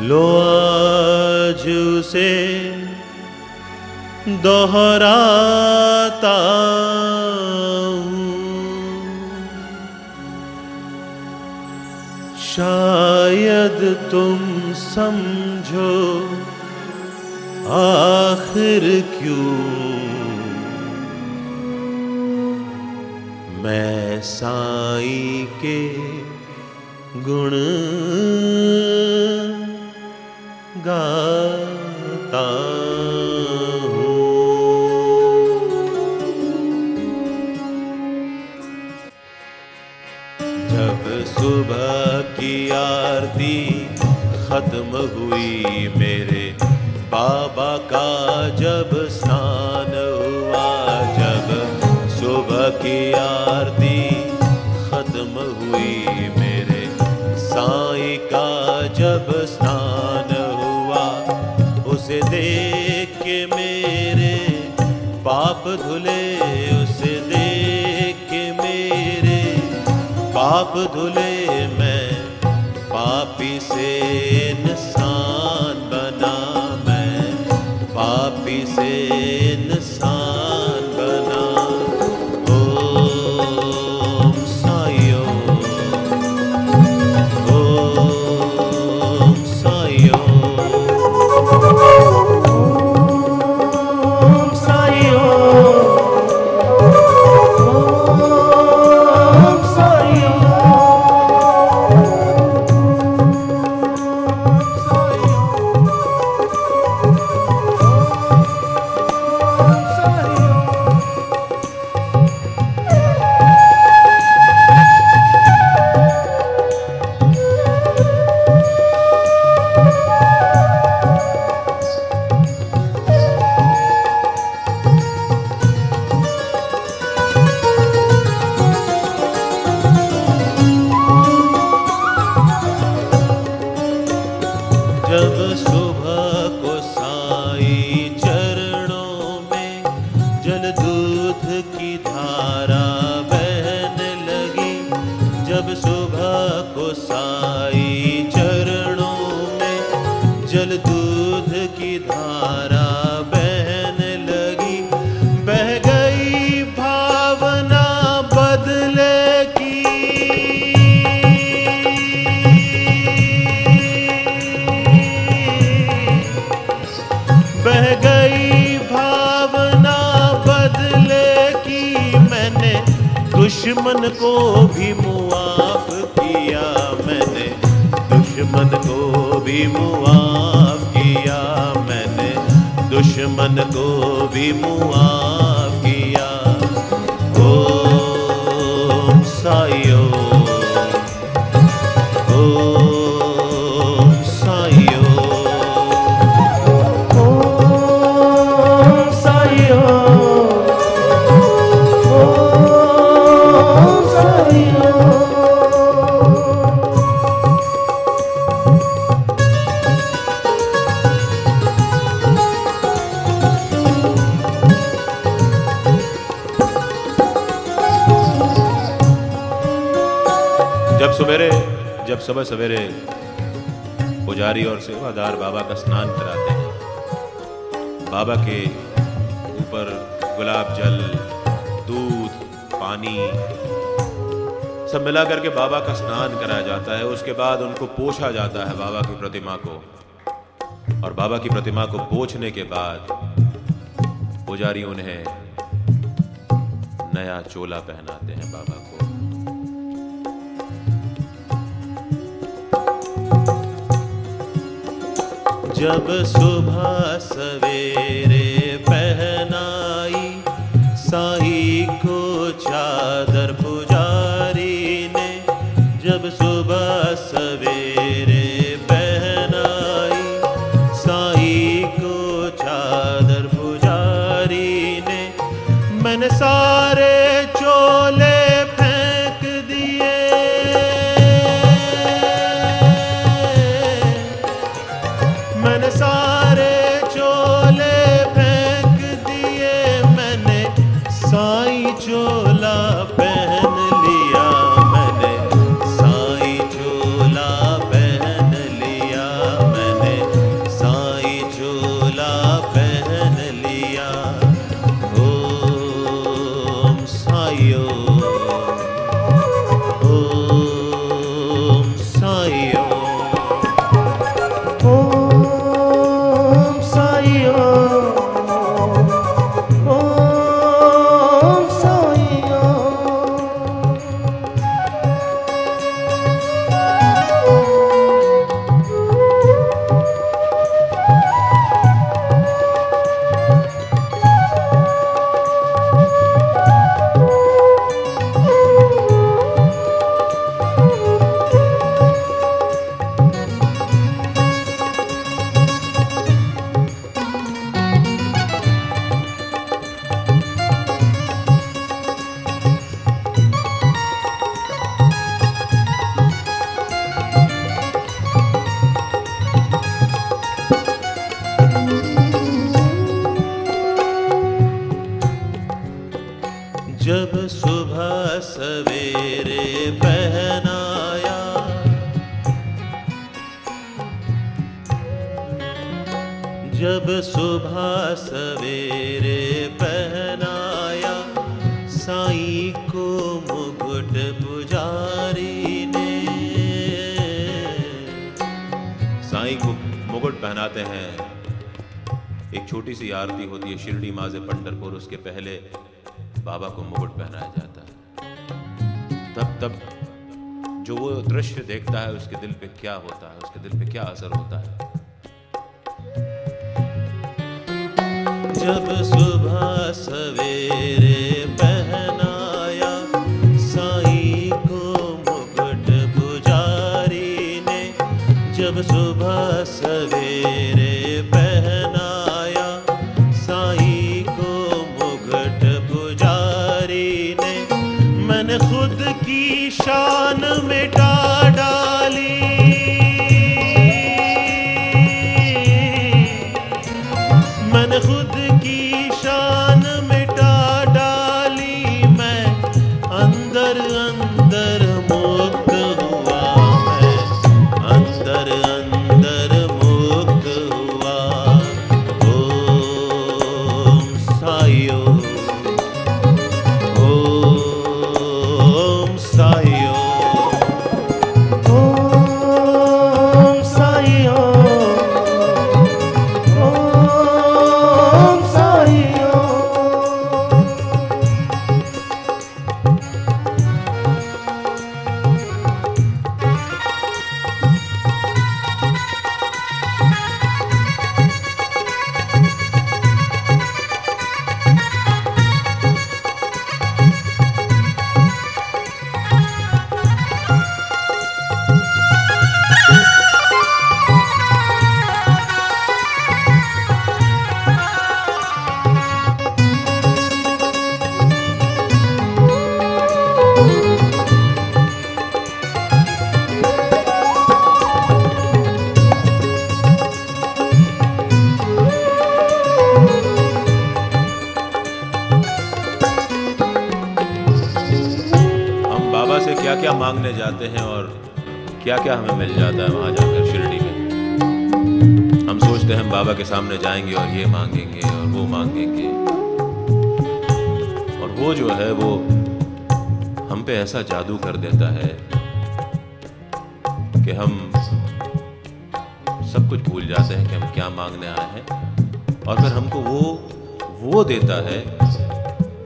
लो आज उसे दोहराता हूँ। शायद तुम समझो आखिर क्यों मैं साईं के गुण गाता हूँ। जब सुबह की आरती खत्म हुई मेरे बाबा का जब स्नान हुआ, जब सुबह की आरती खत्म हुई मेरे साईं का जब स्नान हुआ, उसे देख के मेरे पाप धुले, उसे देख के मेरे पाप धुले, मैं पापी से इंसान बना, मैं पापी से इंसान बना। ओम साईं, ओम साईं, ओम साईं, ओम साईं। जब सुबह को साईं चरणों में जल दूध की धारा बहने लगी, जब सुबह को साईं चरणों में जल दूध की धारा बहने लगी, बह गई भावना बदले की, बह गई भावना बदले की, मैंने दुश्मन को भी मुआफ किया, मैंने दुश्मन को भी मुआफ किया, मैंने दुश्मन को भी मुआफ किया। ओम साईं, ओम साईं, ओम साईं, ओम साईं। जब सुबह सवेरे पुजारी और सेवादार बाबा का स्नान कराते हैं, बाबा के ऊपर गुलाब जल, दूध, पानी सब मिला करके बाबा का स्नान कराया जाता है। उसके बाद उनको पोंछा जाता है बाबा की प्रतिमा को, और बाबा की प्रतिमा को पोंछने के बाद पुजारी उन्हें नया चोला पहनाते हैं बाबा को। जब सुबह सवेरे पहनाई साईं को चादर पुजारी ने, जब सुबह सवेरे पहनाई साईं को चादर पुजारी ने, मैंने सारे चोले फेंक दिए, मैंने सारे चोले फेंक दिए, मैंने साईं चोला पहन लिया, मैंने साईं चोला पहन लिया, मैंने साईं चोला पहन लिया। ओम जब सुबह सवेरे पहनाया साईं को मुकुट पुजारी ने। साईं को मुकुट पहनाते हैं, एक छोटी सी आरती होती है शिरडी माज़े पंढरपुर, उसके पहले बाबा को मुकुट पहनाया जाता है। तब जो वो दृश्य देखता है उसके दिल पे क्या होता है, उसके दिल पे क्या असर होता है। जब सुबह सवेरे पहनाया साईं को मुकुट पुजारी ने। जब सुबह सवेरे पहनाया साईं को मुकुट पुजारी ने। मैंने खुद की शान मिटा डाली, मैंने खुद की शान मिटा डाली। मैं अंदर अंदर मुक्त हुआ, मैं अंदर अंदर मुक्त हुआ। ओम साईं, ओम साईं, ओम साईं, ओम साईं। क्या क्या मांगने जाते हैं और क्या क्या हमें मिल जाता है वहाँ जाकर शिरडी में। हम सोचते हैं हम बाबा के सामने जाएंगे और ये मांगेंगे और वो मांगेंगे, और वो जो है वो हम पे ऐसा जादू कर देता है कि हम सब कुछ भूल जाते हैं कि हम क्या मांगने आए हैं, और फिर हमको वो देता है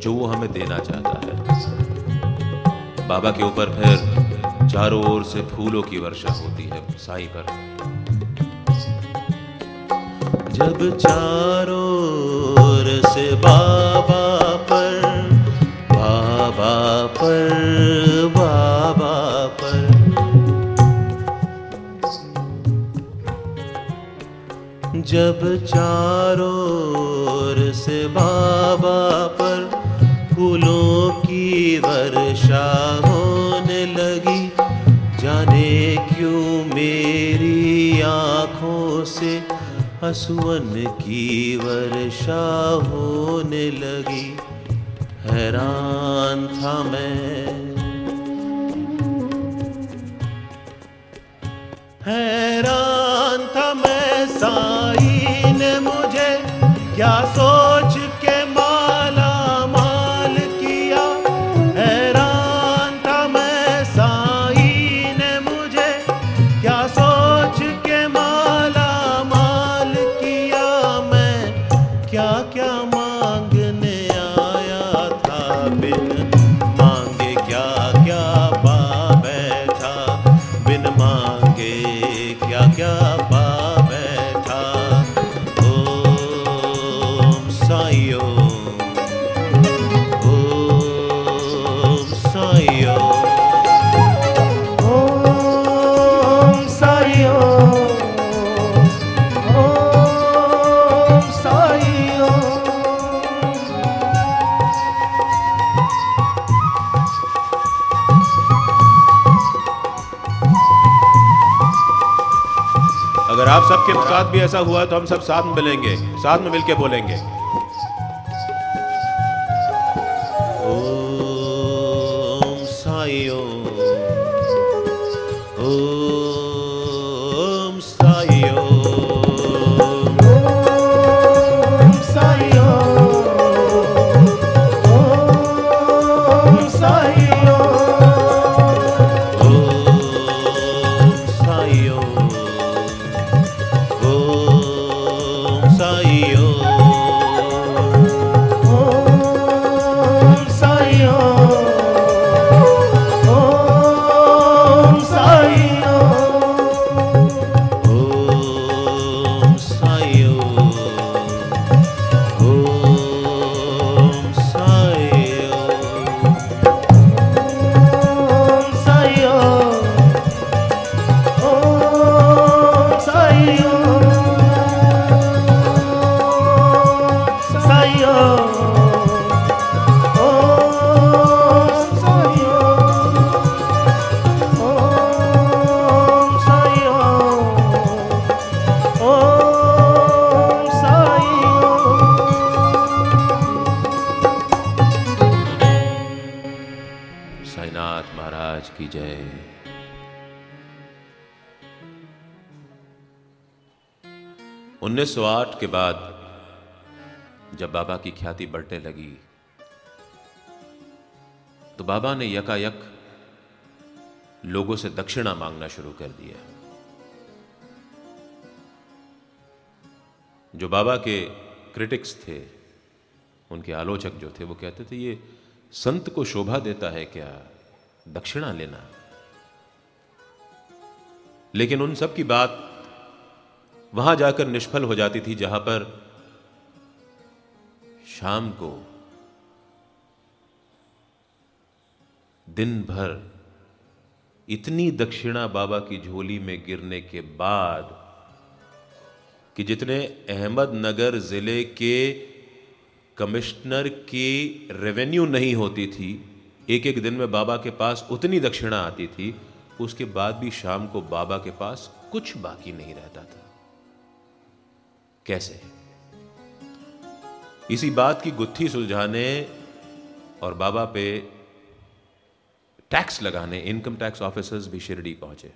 जो वो हमें देना चाहता है। बाबा के ऊपर फिर चारों ओर से फूलों की वर्षा होती है साईं पर। जब चारों ओर से बाबा पर, बाबा पर, बाबा पर, जब चारों ओर से बाबा पर फूलों की वर्षा होने लगी, जाने क्यों मेरी आँखों से आंसुओं की वर्षा होने लगी। हैरान था मैं, हैरान था मैं, साईं ने मुझे क्या सोच के माला माल किया। हैरान था मैं, साईं ने मुझे क्या सोच के माला माल किया। मैं क्या क्या मांगने आया था, बिन मांगे क्या क्या पा बैठा, बिन मांगे क्या क्या पा बैठा। ओम साईं, ओम साईं, ओम साईं, ओम साईं। अगर आप सबके साथ भी ऐसा हुआ तो हम सब साथ में मिलेंगे, साथ में मिलके बोलेंगे ओम साईं, ओम साईं, ओम 1908 के बाद जब बाबा की ख्याति बढ़ने लगी तो बाबा ने यकायक लोगों से दक्षिणा मांगना शुरू कर दिया। जो बाबा के क्रिटिक्स थे, उनके आलोचक जो थे, वो कहते थे ये संत को शोभा देता है क्या दक्षिणा लेना। लेकिन उन सब की बात वहां जाकर निष्फल हो जाती थी जहां पर शाम को दिन भर इतनी दक्षिणा बाबा की झोली में गिरने के बाद कि जितने अहमदनगर जिले के कमिश्नर की रेवेन्यू नहीं होती थी, एक एक दिन में बाबा के पास उतनी दक्षिणा आती थी, उसके बाद भी शाम को बाबा के पास कुछ बाकी नहीं रहता था। कैसे? इसी बात की गुत्थी सुलझाने और बाबा पे टैक्स लगाने इनकम टैक्स ऑफिसर्स भी शिरडी पहुंचे।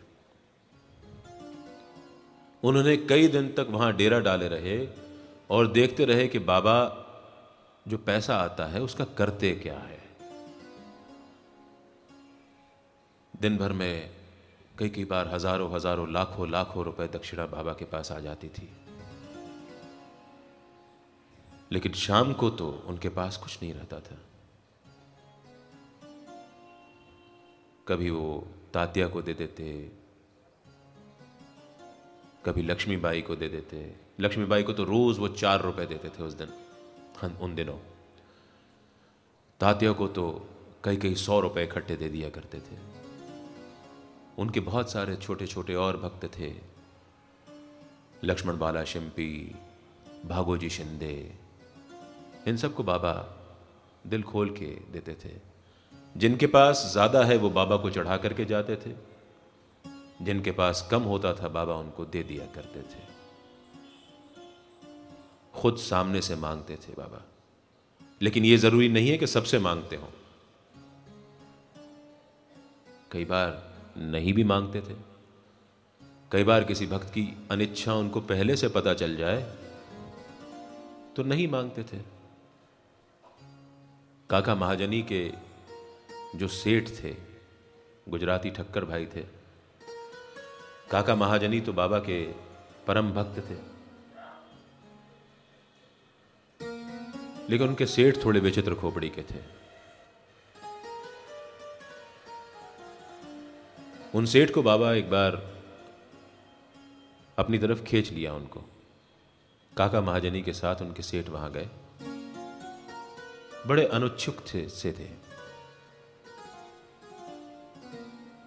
उन्होंने कई दिन तक वहां डेरा डाले रहे और देखते रहे कि बाबा जो पैसा आता है उसका करते क्या है। दिन भर में कई बार हजारों हजारों लाखों लाखों रुपए दक्षिणा बाबा के पास आ जाती थी, लेकिन शाम को तो उनके पास कुछ नहीं रहता था। कभी वो तात्या को दे देते, कभी लक्ष्मीबाई को दे देते। लक्ष्मीबाई को तो रोज वो 4 रुपए देते थे उस दिन, उन दिनों। तात्या को तो कई 100 रुपए इकट्ठे दे दिया करते थे। उनके बहुत सारे छोटे छोटे और भक्त थे, लक्ष्मण बाला शिंपी, भागोजी शिंदे, इन सबको बाबा दिल खोल के देते थे। जिनके पास ज्यादा है वो बाबा को चढ़ा करके जाते थे, जिनके पास कम होता था बाबा उनको दे दिया करते थे। खुद सामने से मांगते थे बाबा, लेकिन यह जरूरी नहीं है कि सबसे मांगते हो। कई बार नहीं भी मांगते थे। कई बार किसी भक्त की अनिच्छा उनको पहले से पता चल जाए तो नहीं मांगते थे। काका महाजनी के जो सेठ थे, गुजराती ठक्कर भाई थे। काका महाजनी तो बाबा के परम भक्त थे, लेकिन उनके सेठ थोड़े विचित्र खोपड़ी के थे। उन सेठ को बाबा एक बार अपनी तरफ खींच लिया उनको। काका महाजनी के साथ उनके सेठ वहां गए। बड़े अनुत्सुक से थे।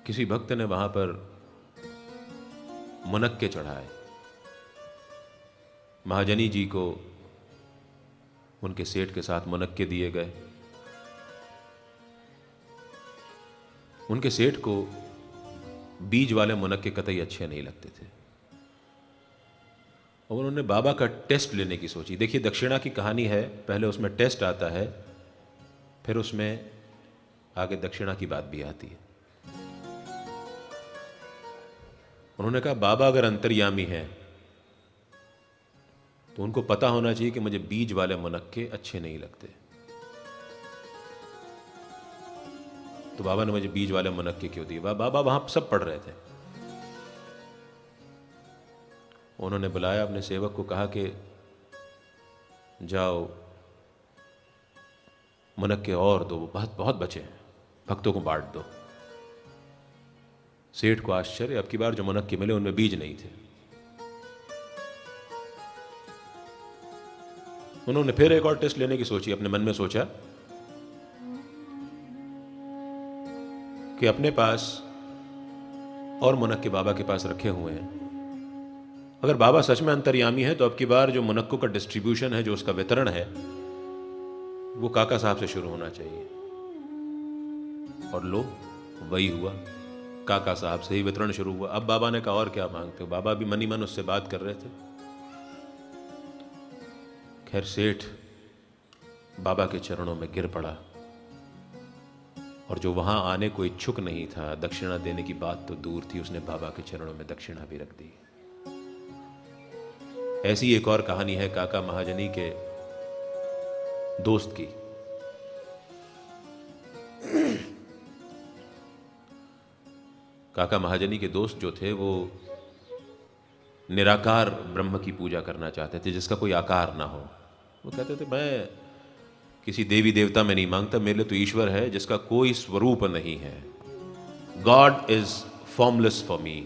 किसी भक्त ने वहां पर मुनक्के चढ़ाए। महाजनी जी को उनके सेठ के साथ मुनक्के दिए गए। उनके सेठ को बीज वाले मुनक्के कतई अच्छे नहीं लगते थे और उन्होंने बाबा का टेस्ट लेने की सोची। देखिए, दक्षिणा की कहानी है, पहले उसमें टेस्ट आता है, फिर उसमें आगे दक्षिणा की बात भी आती है। उन्होंने कहा बाबा अगर अंतर्यामी है तो उनको पता होना चाहिए कि मुझे बीज वाले मुनक्के अच्छे नहीं लगते। तो बाबा ने मुझे बीज वाले मुनक्के क्यों दिए? बाबा वहां सब पढ़ रहे थे। उन्होंने बुलाया अपने सेवक को, कहा कि जाओ मुनक्के और दो, बहुत बहुत बचे हैं, भक्तों को बांट दो। सेठ को आश्चर्य, अब की बार जो मुनक्के मिले उनमें बीज नहीं थे। उन्होंने फिर एक और टेस्ट लेने की सोची। अपने मन में सोचा कि अपने पास और मुनक्के बाबा के पास रखे हुए हैं, अगर बाबा सच में अंतर्यामी है तो अब की बार जो मुनक्कों का डिस्ट्रीब्यूशन है, जो उसका वितरण है, वो काका साहब से शुरू होना चाहिए। और लो, वही हुआ, काका साहब से ही वितरण शुरू हुआ। अब बाबा ने कहा और क्या मांगते हो? बाबा भी मनी मन उससे बात कर रहे थे। खैर, सेठ बाबा के चरणों में गिर पड़ा और जो वहां आने को इच्छुक नहीं था, दक्षिणा देने की बात तो दूर थी, उसने बाबा के चरणों में दक्षिणा भी रख दी। ऐसी एक और कहानी है काका महाजनी के दोस्त की। काका महाजनी के दोस्त जो थे वो निराकार ब्रह्म की पूजा करना चाहते थे, जिसका कोई आकार ना हो। वो कहते थे मैं किसी देवी देवता में नहीं मांगता, मेरे लिए तो ईश्वर है जिसका कोई स्वरूप नहीं है। God is formless for me,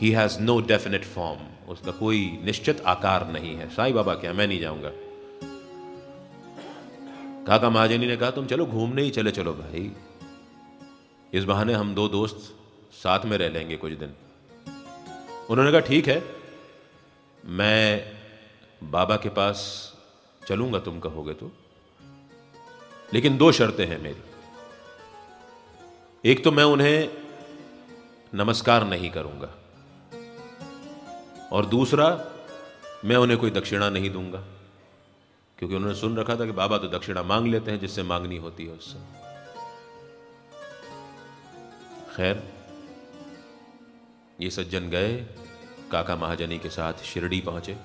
he has no definite form, उसका कोई निश्चित आकार नहीं है। साईं बाबा क्या, मैं नहीं जाऊंगा। काका महाजनी ने कहा तुम चलो घूमने ही चले चलो भाई, इस बहाने हम दो दोस्त साथ में रह लेंगे कुछ दिन। उन्होंने कहा ठीक है, मैं बाबा के पास चलूंगा तुम कहोगे तो, लेकिन दो शर्तें हैं मेरी। एक तो मैं उन्हें नमस्कार नहीं करूंगा, और दूसरा मैं उन्हें कोई दक्षिणा नहीं दूंगा, क्योंकि उन्होंने सुन रखा था कि बाबा तो दक्षिणा मांग लेते हैं जिससे मांगनी होती है उससे। खैर, ये सज्जन गए, काका महाजनी के साथ शिरडी पहुंचे,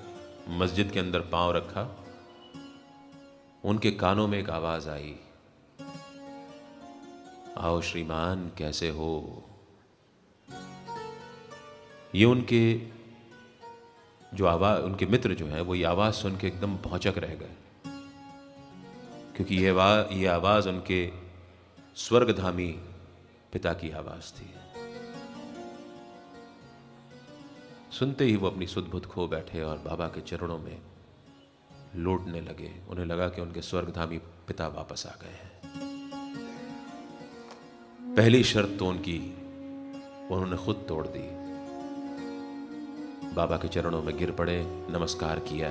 मस्जिद के अंदर पांव रखा, उनके कानों में एक आवाज आई, आओ श्रीमान कैसे हो। ये उनके जो आवाज, उनके मित्र जो हैं वो ये आवाज सुन के एकदम भौचक रह गए, क्योंकि ये आवाज उनके स्वर्गधामी पिता की आवाज थी। सुनते ही वो अपनी सुध-बुध खो बैठे और बाबा के चरणों में लौटने लगे। उन्हें लगा कि उनके स्वर्गधामी पिता वापस आ गए हैं। पहली शर्त तो उनकी उन्होंने खुद तोड़ दी। बाबा के चरणों में गिर पड़े, नमस्कार किया,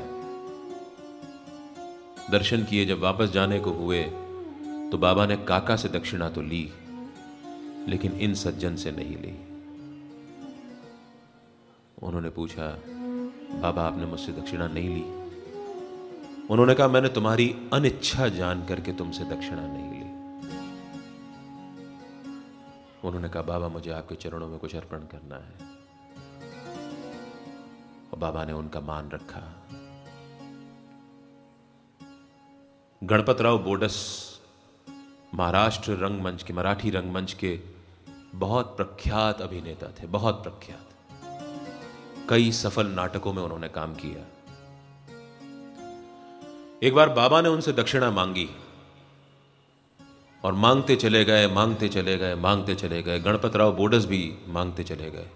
दर्शन किए। जब वापस जाने को हुए तो बाबा ने काका से दक्षिणा तो ली, लेकिन इन सज्जन से नहीं ली। उन्होंने पूछा, बाबा आपने मुझसे दक्षिणा नहीं ली? उन्होंने कहा, मैंने तुम्हारी अनिच्छा जान करके तुमसे दक्षिणा नहीं ली। उन्होंने कहा, बाबा मुझे आपके चरणों में कुछ अर्पण करना है। और बाबा ने उनका मान रखा। गणपतराव बोडस महाराष्ट्र रंगमंच के, मराठी रंगमंच के बहुत प्रख्यात अभिनेता थे, बहुत प्रख्यात। कई सफल नाटकों में उन्होंने काम किया। एक बार बाबा ने उनसे दक्षिणा मांगी और मांगते चले गए, मांगते चले गए, मांगते चले गए। गणपतराव बोडस भी मांगते चले गए।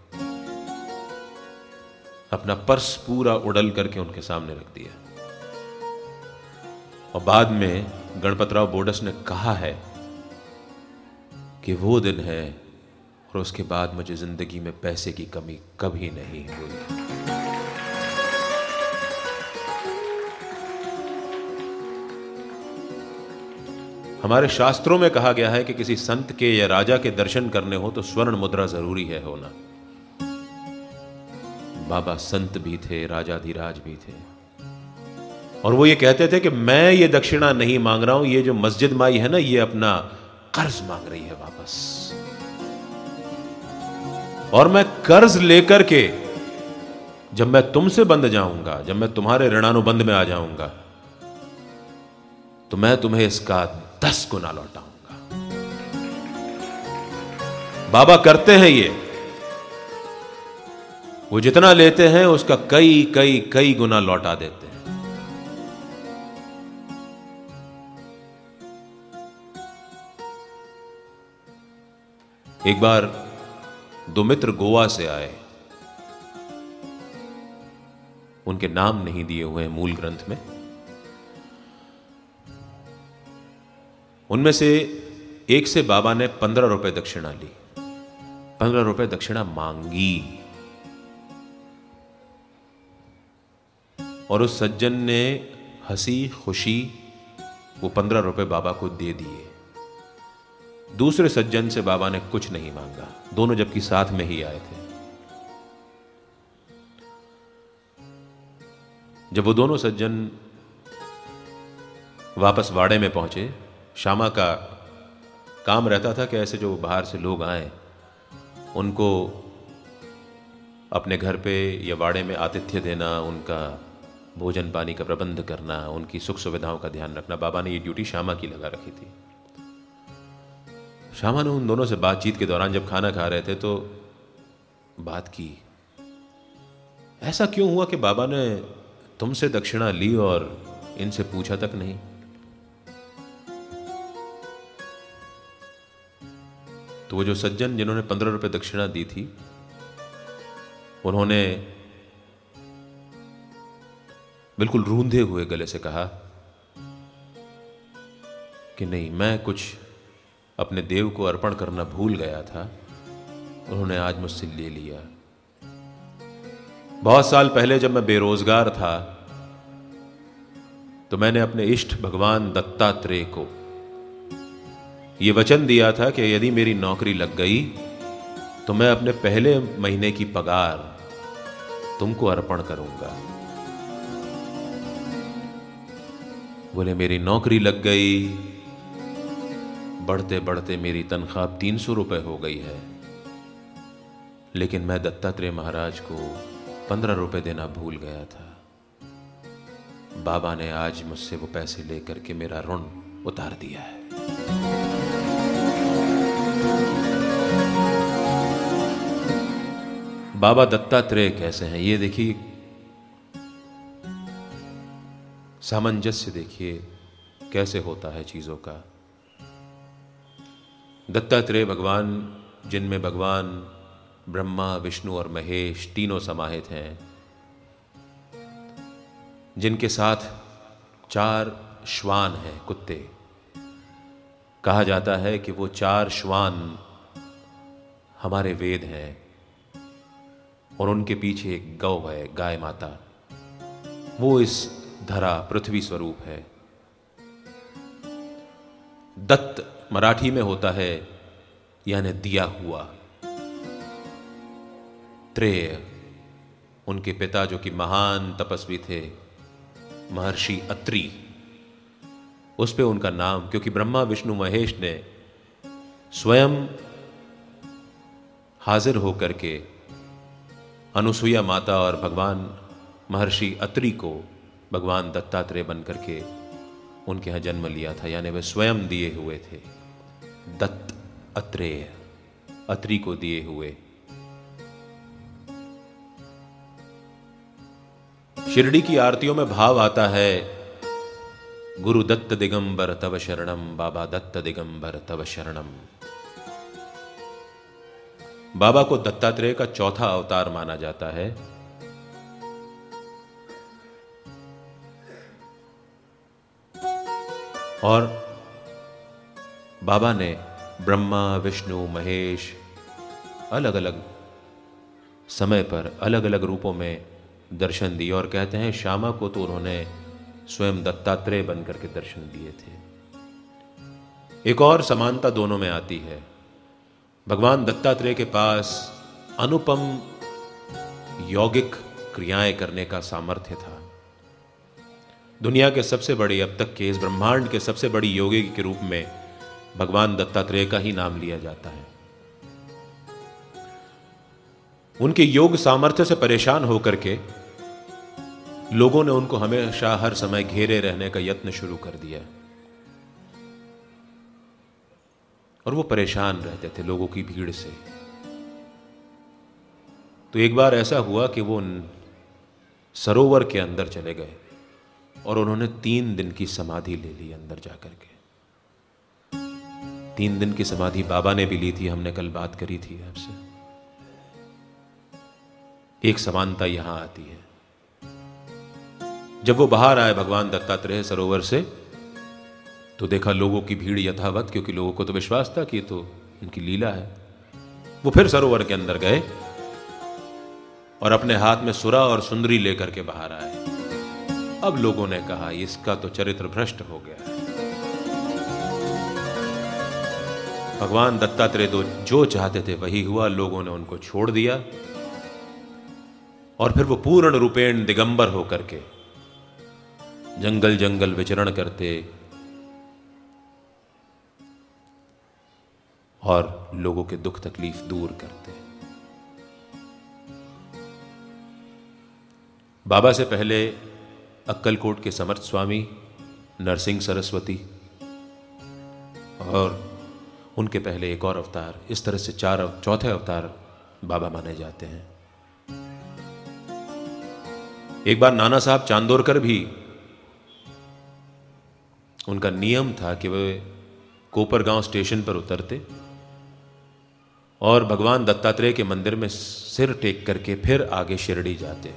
अपना पर्स पूरा उड़ल करके उनके सामने रख दिया। और बाद में गणपतराव बोडस ने कहा है कि वो दिन है और उसके बाद मुझे जिंदगी में पैसे की कमी कभी नहीं हुई। हमारे शास्त्रों में कहा गया है कि किसी संत के या राजा के दर्शन करने हो तो स्वर्ण मुद्रा जरूरी है होना। बाबा संत भी थे, राजाधिराज भी थे, और वो ये कहते थे कि मैं ये दक्षिणा नहीं मांग रहा हूं, ये जो मस्जिद माई है ना, ये अपना कर्ज मांग रही है वापस। और मैं कर्ज लेकर के जब मैं तुमसे बंध जाऊंगा, जब मैं तुम्हारे ऋणानुबंध में आ जाऊंगा, तो मैं तुम्हें इसका 10 गुना लौटाऊंगा। बाबा करते हैं ये, वो जितना लेते हैं उसका कई कई कई गुना लौटा देते हैं। एक बार 2 मित्र गोवा से आए, उनके नाम नहीं दिए हुए हैं मूल ग्रंथ में। उनमें से एक से बाबा ने 15 रुपए दक्षिणा ली, 15 रुपए दक्षिणा मांगी, और उस सज्जन ने हंसी खुशी वो 15 रुपए बाबा को दे दिए। दूसरे सज्जन से बाबा ने कुछ नहीं मांगा, दोनों जबकि साथ में ही आए थे। जब वो दोनों सज्जन वापस वाड़े में पहुंचे, श्यामा का काम रहता था कि ऐसे जो बाहर से लोग आए उनको अपने घर पे या वाड़े में आतिथ्य देना, उनका भोजन पानी का प्रबंध करना, उनकी सुख सुविधाओं का ध्यान रखना, बाबा ने ये ड्यूटी श्यामा की लगा रखी थी। श्यामा ने उन दोनों से बातचीत के दौरान जब खाना खा रहे थे तो बात की, ऐसा क्यों हुआ कि बाबा ने तुमसे दक्षिणा ली और इनसे पूछा तक नहीं? तो वो जो सज्जन जिन्होंने 15 रुपए दक्षिणा दी थी, उन्होंने बिल्कुल रूंधे हुए गले से कहा कि नहीं, मैं कुछ अपने देव को अर्पण करना भूल गया था, उन्होंने आज मुझसे ले लिया। बहुत साल पहले जब मैं बेरोजगार था तो मैंने अपने इष्ट भगवान दत्तात्रेय को यह वचन दिया था कि यदि मेरी नौकरी लग गई तो मैं अपने पहले महीने की पगार तुमको अर्पण करूंगा। बोले मेरी नौकरी लग गई, बढ़ते बढ़ते मेरी तनख्वाह 300 रुपए हो गई है, लेकिन मैं दत्तात्रेय महाराज को 15 रुपए देना भूल गया था। बाबा ने आज मुझसे वो पैसे लेकर के मेरा ऋण उतार दिया है। बाबा दत्तात्रेय कैसे हैं ये देखिए, सामंजस्य देखिए कैसे होता है चीजों का। दत्तात्रेय भगवान, जिनमें भगवान ब्रह्मा विष्णु और महेश तीनों समाहित हैं, जिनके साथ 4 श्वान हैं, कुत्ते। कहा जाता है कि वो 4 श्वान हमारे वेद हैं और उनके पीछे एक गौ है, गाय माता। वो इस धरा पृथ्वी स्वरूप है। दत्त मराठी में होता है यानी दिया हुआ। त्रेय उनके पिता जो कि महान तपस्वी थे, महर्षि अत्रि, उस पे उनका नाम, क्योंकि ब्रह्मा विष्णु महेश ने स्वयं हाजिर होकर के अनुसुईया माता और भगवान महर्षि अत्रि को भगवान दत्तात्रेय बनकर के उनके यहां जन्म लिया था, यानी वे स्वयं दिए हुए थे। दत्त अत्रेय, अत्रि को दिए हुए। शिरडी की आरतियों में भाव आता है, गुरु दत्त दिगंबर तव शरणम, बाबा दत्त दिगंबर तव शरणम। बाबा को दत्तात्रेय का चौथा अवतार माना जाता है। और बाबा ने ब्रह्मा विष्णु महेश अलग अलग समय पर अलग अलग रूपों में दर्शन दिए, और कहते हैं श्यामा को तो उन्होंने स्वयं दत्तात्रेय बनकर के दर्शन दिए थे। एक और समानता दोनों में आती है। भगवान दत्तात्रेय के पास अनुपम यौगिक क्रियाएं करने का सामर्थ्य था। दुनिया के सबसे बड़े, अब तक के इस ब्रह्मांड के सबसे बड़ी योगी के रूप में भगवान दत्तात्रेय का ही नाम लिया जाता है। उनके योग सामर्थ्य से परेशान होकर के लोगों ने उनको हमेशा हर समय घेरे रहने का यत्न शुरू कर दिया, और वो परेशान रहते थे लोगों की भीड़ से। तो एक बार ऐसा हुआ कि वो सरोवर के अंदर चले गए और उन्होंने 3 दिन की समाधि ले ली अंदर जाकर के। 3 दिन की समाधि बाबा ने भी ली थी, हमने कल बात करी थी आपसे। एक समानता यहां आती है। जब वो बाहर आए भगवान दत्तात्रेय सरोवर से, तो देखा लोगों की भीड़ यथावत, क्योंकि लोगों को तो विश्वास था कि ये तो इनकी लीला है। वो फिर सरोवर के अंदर गए और अपने हाथ में सुरा और सुंदरी लेकर के बाहर आए। अब लोगों ने कहा इसका तो चरित्र भ्रष्ट हो गया है। भगवान दत्तात्रेय तो जो चाहते थे वही हुआ। लोगों ने उनको छोड़ दिया और फिर वो पूर्ण रूपेण दिगंबर होकर के जंगल जंगल विचरण करते और लोगों के दुख तकलीफ दूर करते। बाबा से पहले अक्कलकोट के समर्थ स्वामी नरसिंह सरस्वती, और उनके पहले एक और अवतार, इस तरह से चौथे अवतार बाबा माने जाते हैं। एक बार नाना साहब चांदोरकर भी, उनका नियम था कि वे कोपरगांव स्टेशन पर उतरते और भगवान दत्तात्रेय के मंदिर में सिर टेक करके फिर आगे शिरडी जाते।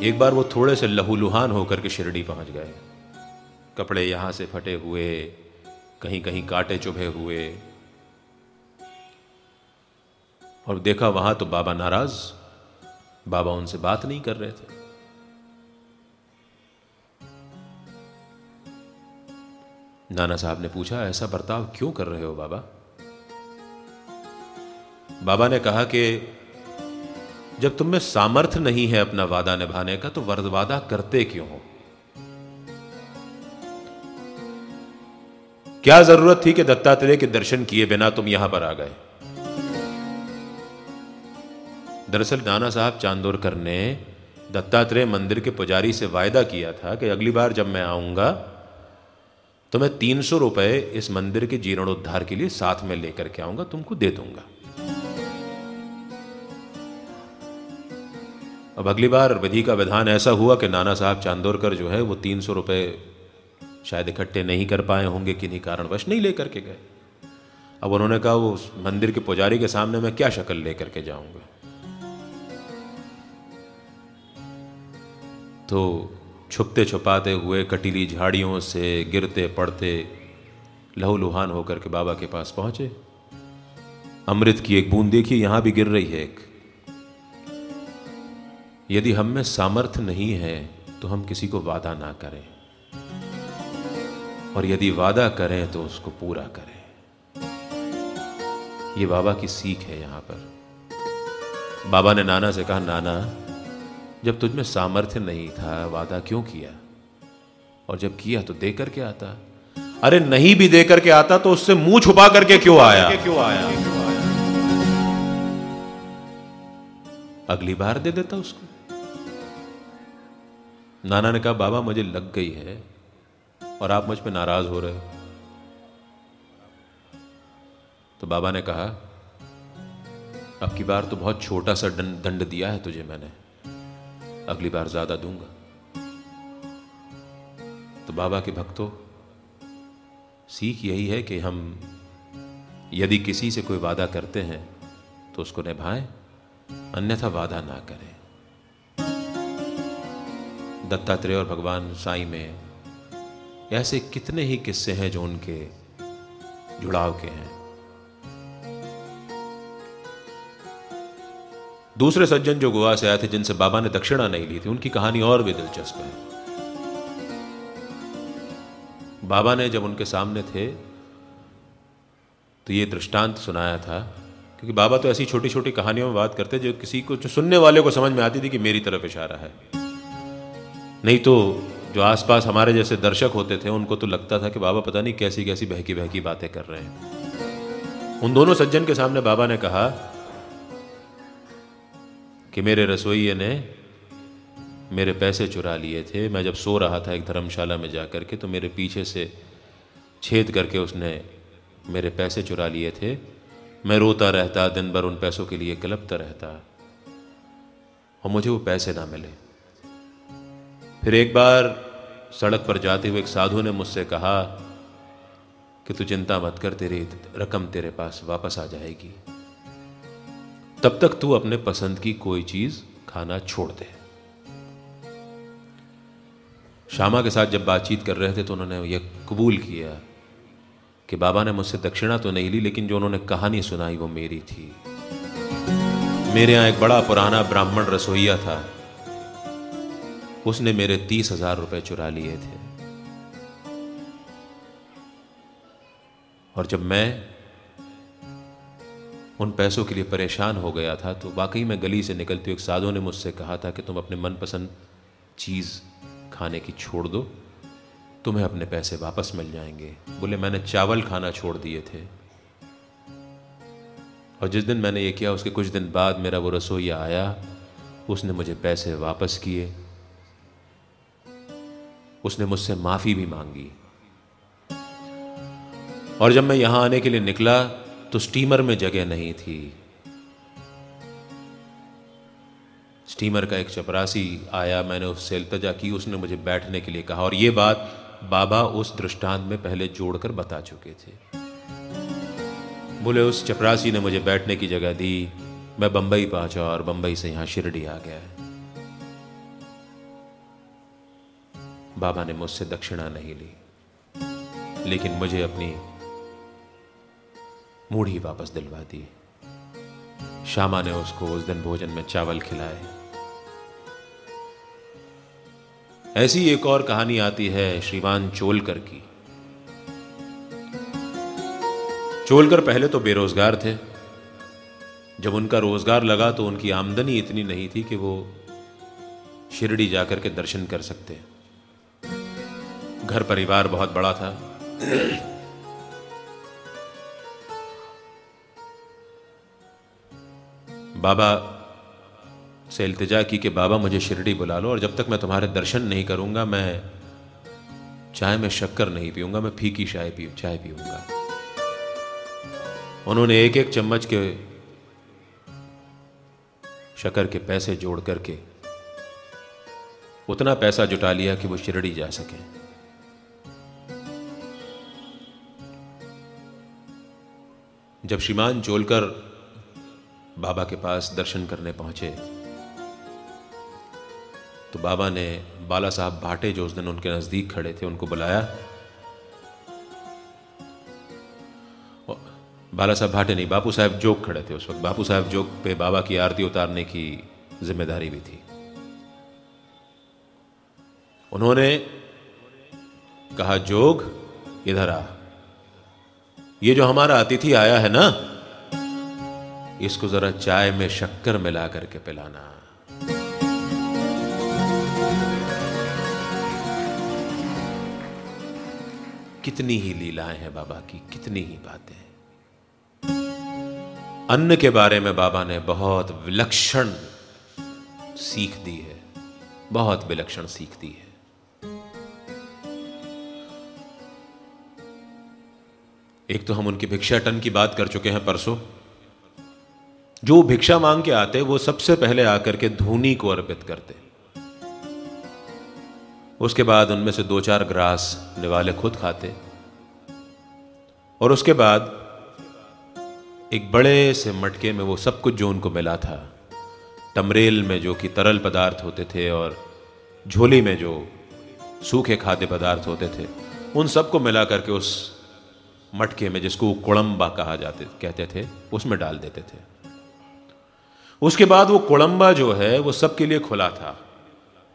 एक बार वो थोड़े से लहूलुहान होकर के शिरडी पहुंच गए। कपड़े यहां से फटे हुए, कहीं कहीं कांटे चुभे हुए, और देखा वहां तो बाबा नाराज, बाबा उनसे बात नहीं कर रहे थे। नाना साहब ने पूछा, ऐसा बर्ताव क्यों कर रहे हो बाबा? बाबा ने कहा कि जब तुम में सामर्थ्य नहीं है अपना वादा निभाने का तो वादा करते क्यों हो? क्या जरूरत थी कि दत्तात्रेय के दर्शन किए बिना तुम यहां पर आ गए? दरअसल नाना साहब चांदोरकर ने दत्तात्रेय मंदिर के पुजारी से वायदा किया था कि अगली बार जब मैं आऊंगा तो मैं 300 रुपए इस मंदिर के जीर्णोद्धार के लिए साथ में लेकर के आऊंगा, तुमको दे दूंगा। अब अगली बार विधि का विधान ऐसा हुआ कि नाना साहब चांदोरकर जो है वो 300 रुपए शायद इकट्ठे नहीं कर पाए होंगे, किन्हीं कारणवश नहीं लेकर के गए। अब उन्होंने कहा वो मंदिर के पुजारी के सामने मैं क्या शक्ल लेकर के जाऊंगा? तो छुपते छुपाते हुए कटीली झाड़ियों से गिरते पड़ते लहूलुहान होकर के बाबा के पास पहुंचे। अमृत की एक बूंद देखिए यहां भी गिर रही है एक। यदि हम में सामर्थ्य नहीं है तो हम किसी को वादा ना करें, और यदि वादा करें तो उसको पूरा करें। ये बाबा की सीख है यहां पर। बाबा ने नाना से कहा, नाना जब तुझ में सामर्थ्य नहीं था वादा क्यों किया? और जब किया तो दे करके आता। अरे नहीं भी दे करके आता तो उससे मुंह छुपा करके क्यों आया? अगली बार दे देता उसको। नाना ने कहा, बाबा मुझे लग गई है और आप मुझ पे नाराज हो रहे हो। तो बाबा ने कहा, अब की बार तो बहुत छोटा सा दंड दिया है तुझे मैंने, अगली बार ज्यादा दूंगा। तो बाबा के भक्तों, सीख यही है कि हम यदि किसी से कोई वादा करते हैं तो उसको निभाएं, अन्यथा वादा ना करें। दत्तात्रेय और भगवान साईं में ऐसे कितने ही किस्से हैं जो उनके जुड़ाव के हैं। दूसरे सज्जन जो गोवा से आए थे जिनसे बाबा ने दक्षिणा नहीं ली थी, उनकी कहानी और भी दिलचस्प है। बाबा ने जब उनके सामने थे तो ये दृष्टांत सुनाया था, क्योंकि बाबा तो ऐसी छोटी छोटी कहानियों में बात करते जो किसी को, जो सुनने वाले को समझ में आती थी कि मेरी तरफ इशारा है। नहीं तो जो आसपास हमारे जैसे दर्शक होते थे उनको तो लगता था कि बाबा पता नहीं कैसी कैसी बहकी बहकी बातें कर रहे हैं। उन दोनों सज्जन के सामने बाबा ने कहा कि मेरे रसोइये ने मेरे पैसे चुरा लिए थे। मैं जब सो रहा था एक धर्मशाला में जाकर के, तो मेरे पीछे से छेद करके उसने मेरे पैसे चुरा लिए थे। मैं रोता रहता, दिन भर उन पैसों के लिए कलपता रहता और मुझे वो पैसे ना मिले। फिर एक बार सड़क पर जाते हुए एक साधु ने मुझसे कहा कि तू चिंता मत कर, तेरी रकम तेरे पास वापस आ जाएगी, तब तक तू अपने पसंद की कोई चीज खाना छोड़ दे। श्यामा के साथ जब बातचीत कर रहे थे तो उन्होंने यह कबूल किया कि बाबा ने मुझसे दक्षिणा तो नहीं ली, लेकिन जो उन्होंने कहानी सुनाई वो मेरी थी। मेरे यहां एक बड़ा पुराना ब्राह्मण रसोइया था, उसने मेरे 30,000 रुपए चुरा लिए थे। और जब मैं उन पैसों के लिए परेशान हो गया था तो वाकई में गली से निकलते हुए एक साधु ने मुझसे कहा था कि तुम अपने मनपसंद चीज खाने की छोड़ दो, तुम्हें अपने पैसे वापस मिल जाएंगे। बोले मैंने चावल खाना छोड़ दिए थे, और जिस दिन मैंने ये किया उसके कुछ दिन बाद मेरा वो रसोइया आया, उसने मुझे पैसे वापस किए, उसने मुझसे माफी भी मांगी। और जब मैं यहां आने के लिए निकला तो स्टीमर में जगह नहीं थी। स्टीमर का एक चपरासी आया, मैंने उससे इल्तजा की, उसने मुझे बैठने के लिए कहा। और ये बात बाबा उस दृष्टांत में पहले जोड़कर बता चुके थे। बोले उस चपरासी ने मुझे बैठने की जगह दी, मैं बंबई पहुंचा और बंबई से यहां शिरडी आ गया। बाबा ने मुझसे दक्षिणा नहीं ली, लेकिन मुझे अपनी मूढ़ी वापस दिलवा दी। श्यामा ने उसको उस दिन भोजन में चावल खिलाए। ऐसी एक और कहानी आती है श्रीमान चोलकर की। चोलकर पहले तो बेरोजगार थे। जब उनका रोजगार लगा तो उनकी आमदनी इतनी नहीं थी कि वो शिरडी जाकर के दर्शन कर सकते। घर परिवार बहुत बड़ा था। बाबा से इल्तिजा की कि बाबा मुझे शिरडी बुला लो, और जब तक मैं तुम्हारे दर्शन नहीं करूंगा मैं चाय में शक्कर नहीं पीऊंगा, मैं फीकी चाय पीऊंगा। उन्होंने एक एक चम्मच के शक्कर के पैसे जोड़ करके उतना पैसा जुटा लिया कि वो शिरडी जा सके। जब श्रीमान चोलकर बाबा के पास दर्शन करने पहुंचे तो बाबा ने बाला साहब भाटे, जो उस दिन उनके नजदीक खड़े थे, उनको बुलाया। बाला साहब भाटे नहीं, बापू साहब जोग खड़े थे उस वक्त। बापू साहब जोग पे बाबा की आरती उतारने की जिम्मेदारी भी थी। उन्होंने कहा, जोग इधर आ, ये जो हमारा अतिथि आया है ना, इसको जरा चाय में शक्कर मिला करके पिलाना। कितनी ही लीलाएं हैं बाबा की, कितनी ही बातें। अन्न के बारे में बाबा ने बहुत विलक्षण सीख दी है, बहुत विलक्षण सीख दी है। एक तो हम उनकी भिक्षाटन की बात कर चुके हैं परसों। जो भिक्षा मांग के आते वो सबसे पहले आकर के धूनी को अर्पित करते, उसके बाद उनमें से 2-4 ग्रास निवाले खुद खाते, और उसके बाद एक बड़े से मटके में वो सब कुछ जो उनको मिला था, टमरेल में जो कि तरल पदार्थ होते थे और झोली में जो सूखे खाद्य पदार्थ होते थे, उन सबको मिला करके उस मटके में, जिसको कुड़म्बा कहते थे, उसमें डाल देते थे। उसके बाद वो कुड़म्बा जो है वो सबके लिए खुला था।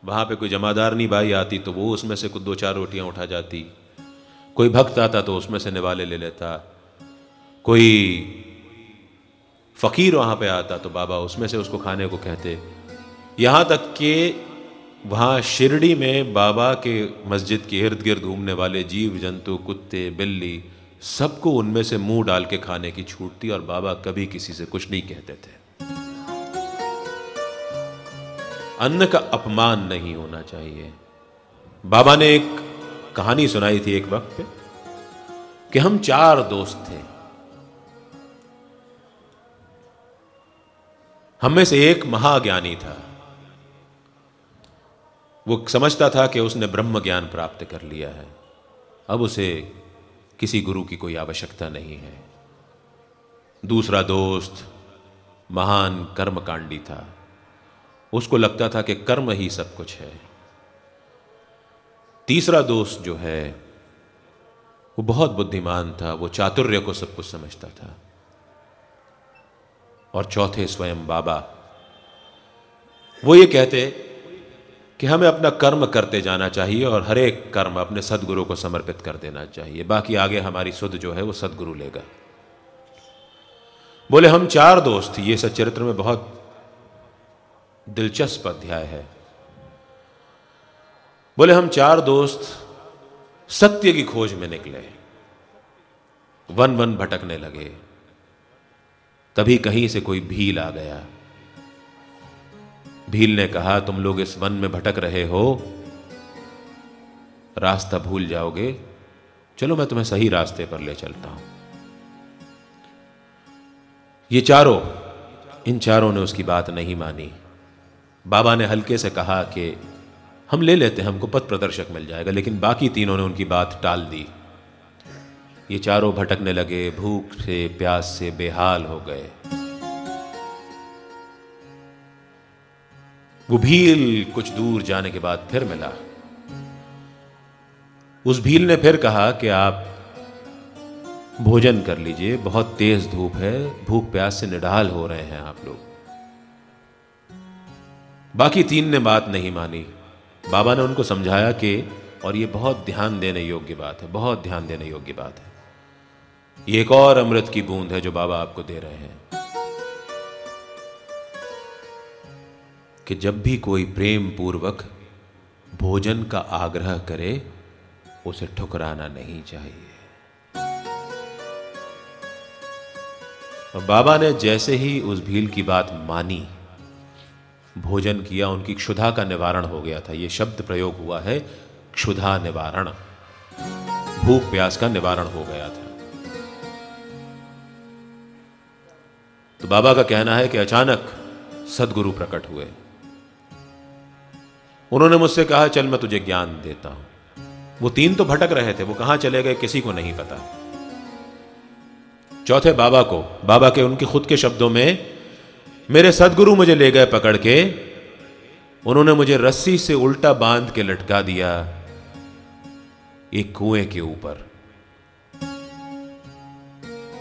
वहां पे कोई जमादारनी बाई आती तो वो उसमें से कुछ 2-4 रोटियां उठा जाती, कोई भक्त आता तो उसमें से निवाले ले लेता, कोई फकीर वहां पे आता तो बाबा उसमें से उसको खाने को कहते। यहां तक कि वहां शिरडी में बाबा के मस्जिद के इर्द गिर्द घूमने वाले जीव जंतु, कुत्ते बिल्ली, सबको उनमें से मुंह डाल के खाने की छूट थी, और बाबा कभी किसी से कुछ नहीं कहते थे। अन्न का अपमान नहीं होना चाहिए। बाबा ने एक कहानी सुनाई थी एक वक्त पे कि हम 4 दोस्त थे। हम में से एक महाज्ञानी था। वो समझता था कि उसने ब्रह्म ज्ञान प्राप्त कर लिया है, अब उसे किसी गुरु की कोई आवश्यकता नहीं है। दूसरा दोस्त महान कर्मकांडी था, उसको लगता था कि कर्म ही सब कुछ है। तीसरा दोस्त जो है वो बहुत बुद्धिमान था, वो चातुर्य को सब कुछ समझता था। और चौथे स्वयं बाबा, वो ये कहते कि हमें अपना कर्म करते जाना चाहिए और हर एक कर्म अपने सदगुरु को समर्पित कर देना चाहिए, बाकी आगे हमारी सुध जो है वो सदगुरु लेगा। बोले हम 4 दोस्त, ये सच्चरित्र में बहुत दिलचस्प अध्याय है। बोले हम 4 दोस्त सत्य की खोज में निकले, वन वन भटकने लगे। तभी कहीं से कोई भील आ गया भील ने कहा, तुम लोग इस वन में भटक रहे हो, रास्ता भूल जाओगे, चलो मैं तुम्हें सही रास्ते पर ले चलता हूं। ये चारों, इन चारों ने उसकी बात नहीं मानी। बाबा ने हल्के से कहा कि हम ले लेते हैं, हमको पथ प्रदर्शक मिल जाएगा, लेकिन बाकी तीनों ने उनकी बात टाल दी। ये चारों भटकने लगे, भूख से प्यास से बेहाल हो गए। वो भील कुछ दूर जाने के बाद फिर मिला। उस भील ने फिर कहा कि आप भोजन कर लीजिए, बहुत तेज धूप है, भूख प्यास से निढाल हो रहे हैं आप लोग। बाकी तीन ने बात नहीं मानी। बाबा ने उनको समझाया कि, और ये बहुत ध्यान देने योग्य बात है, बहुत ध्यान देने योग्य बात है, ये एक और अमृत की बूंद है जो बाबा आपको दे रहे हैं, कि जब भी कोई प्रेम पूर्वक भोजन का आग्रह करे उसे ठुकराना नहीं चाहिए। और बाबा ने जैसे ही उस भील की बात मानी, भोजन किया, उनकी क्षुधा का निवारण हो गया था। यह शब्द प्रयोग हुआ है, क्षुधा निवारण, भूख प्यास का निवारण हो गया था। तो बाबा का कहना है कि अचानक सदगुरु प्रकट हुए। उन्होंने मुझसे कहा, चल मैं तुझे ज्ञान देता हूं। वो तीन तो भटक रहे थे, वो कहां चले गए किसी को नहीं पता। चौथे बाबा को, बाबा के उनके खुद के शब्दों में, मेरे सदगुरु मुझे ले गए पकड़ के, उन्होंने मुझे रस्सी से उल्टा बांध के लटका दिया एक कुएं के ऊपर,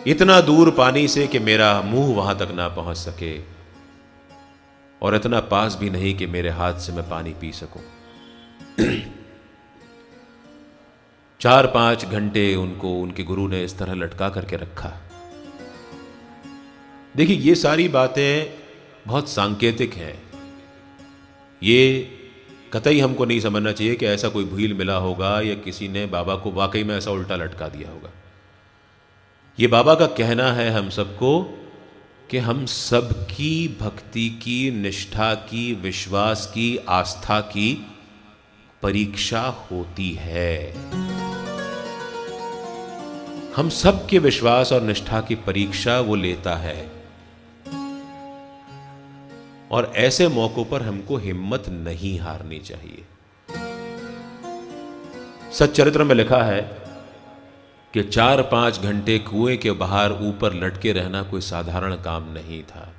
इतना दूर पानी से कि मेरा मुंह वहां तक ना पहुंच सके, और इतना पास भी नहीं कि मेरे हाथ से मैं पानी पी सकूं। 4-5 घंटे उनको उनके गुरु ने इस तरह लटका करके रखा। देखिए, ये सारी बातें बहुत सांकेतिक हैं। ये कतई हमको नहीं समझना चाहिए कि ऐसा कोई भील मिला होगा या किसी ने बाबा को वाकई में ऐसा उल्टा लटका दिया होगा। ये बाबा का कहना है हम सबको कि हम सबकी भक्ति की, निष्ठा की, विश्वास की, आस्था की परीक्षा होती है। हम सबके विश्वास और निष्ठा की परीक्षा वो लेता है, और ऐसे मौकों पर हमको हिम्मत नहीं हारनी चाहिए। सच्चरित्र में लिखा है कि 4-5 घंटे कुएं के बाहर ऊपर लटके रहना कोई साधारण काम नहीं था।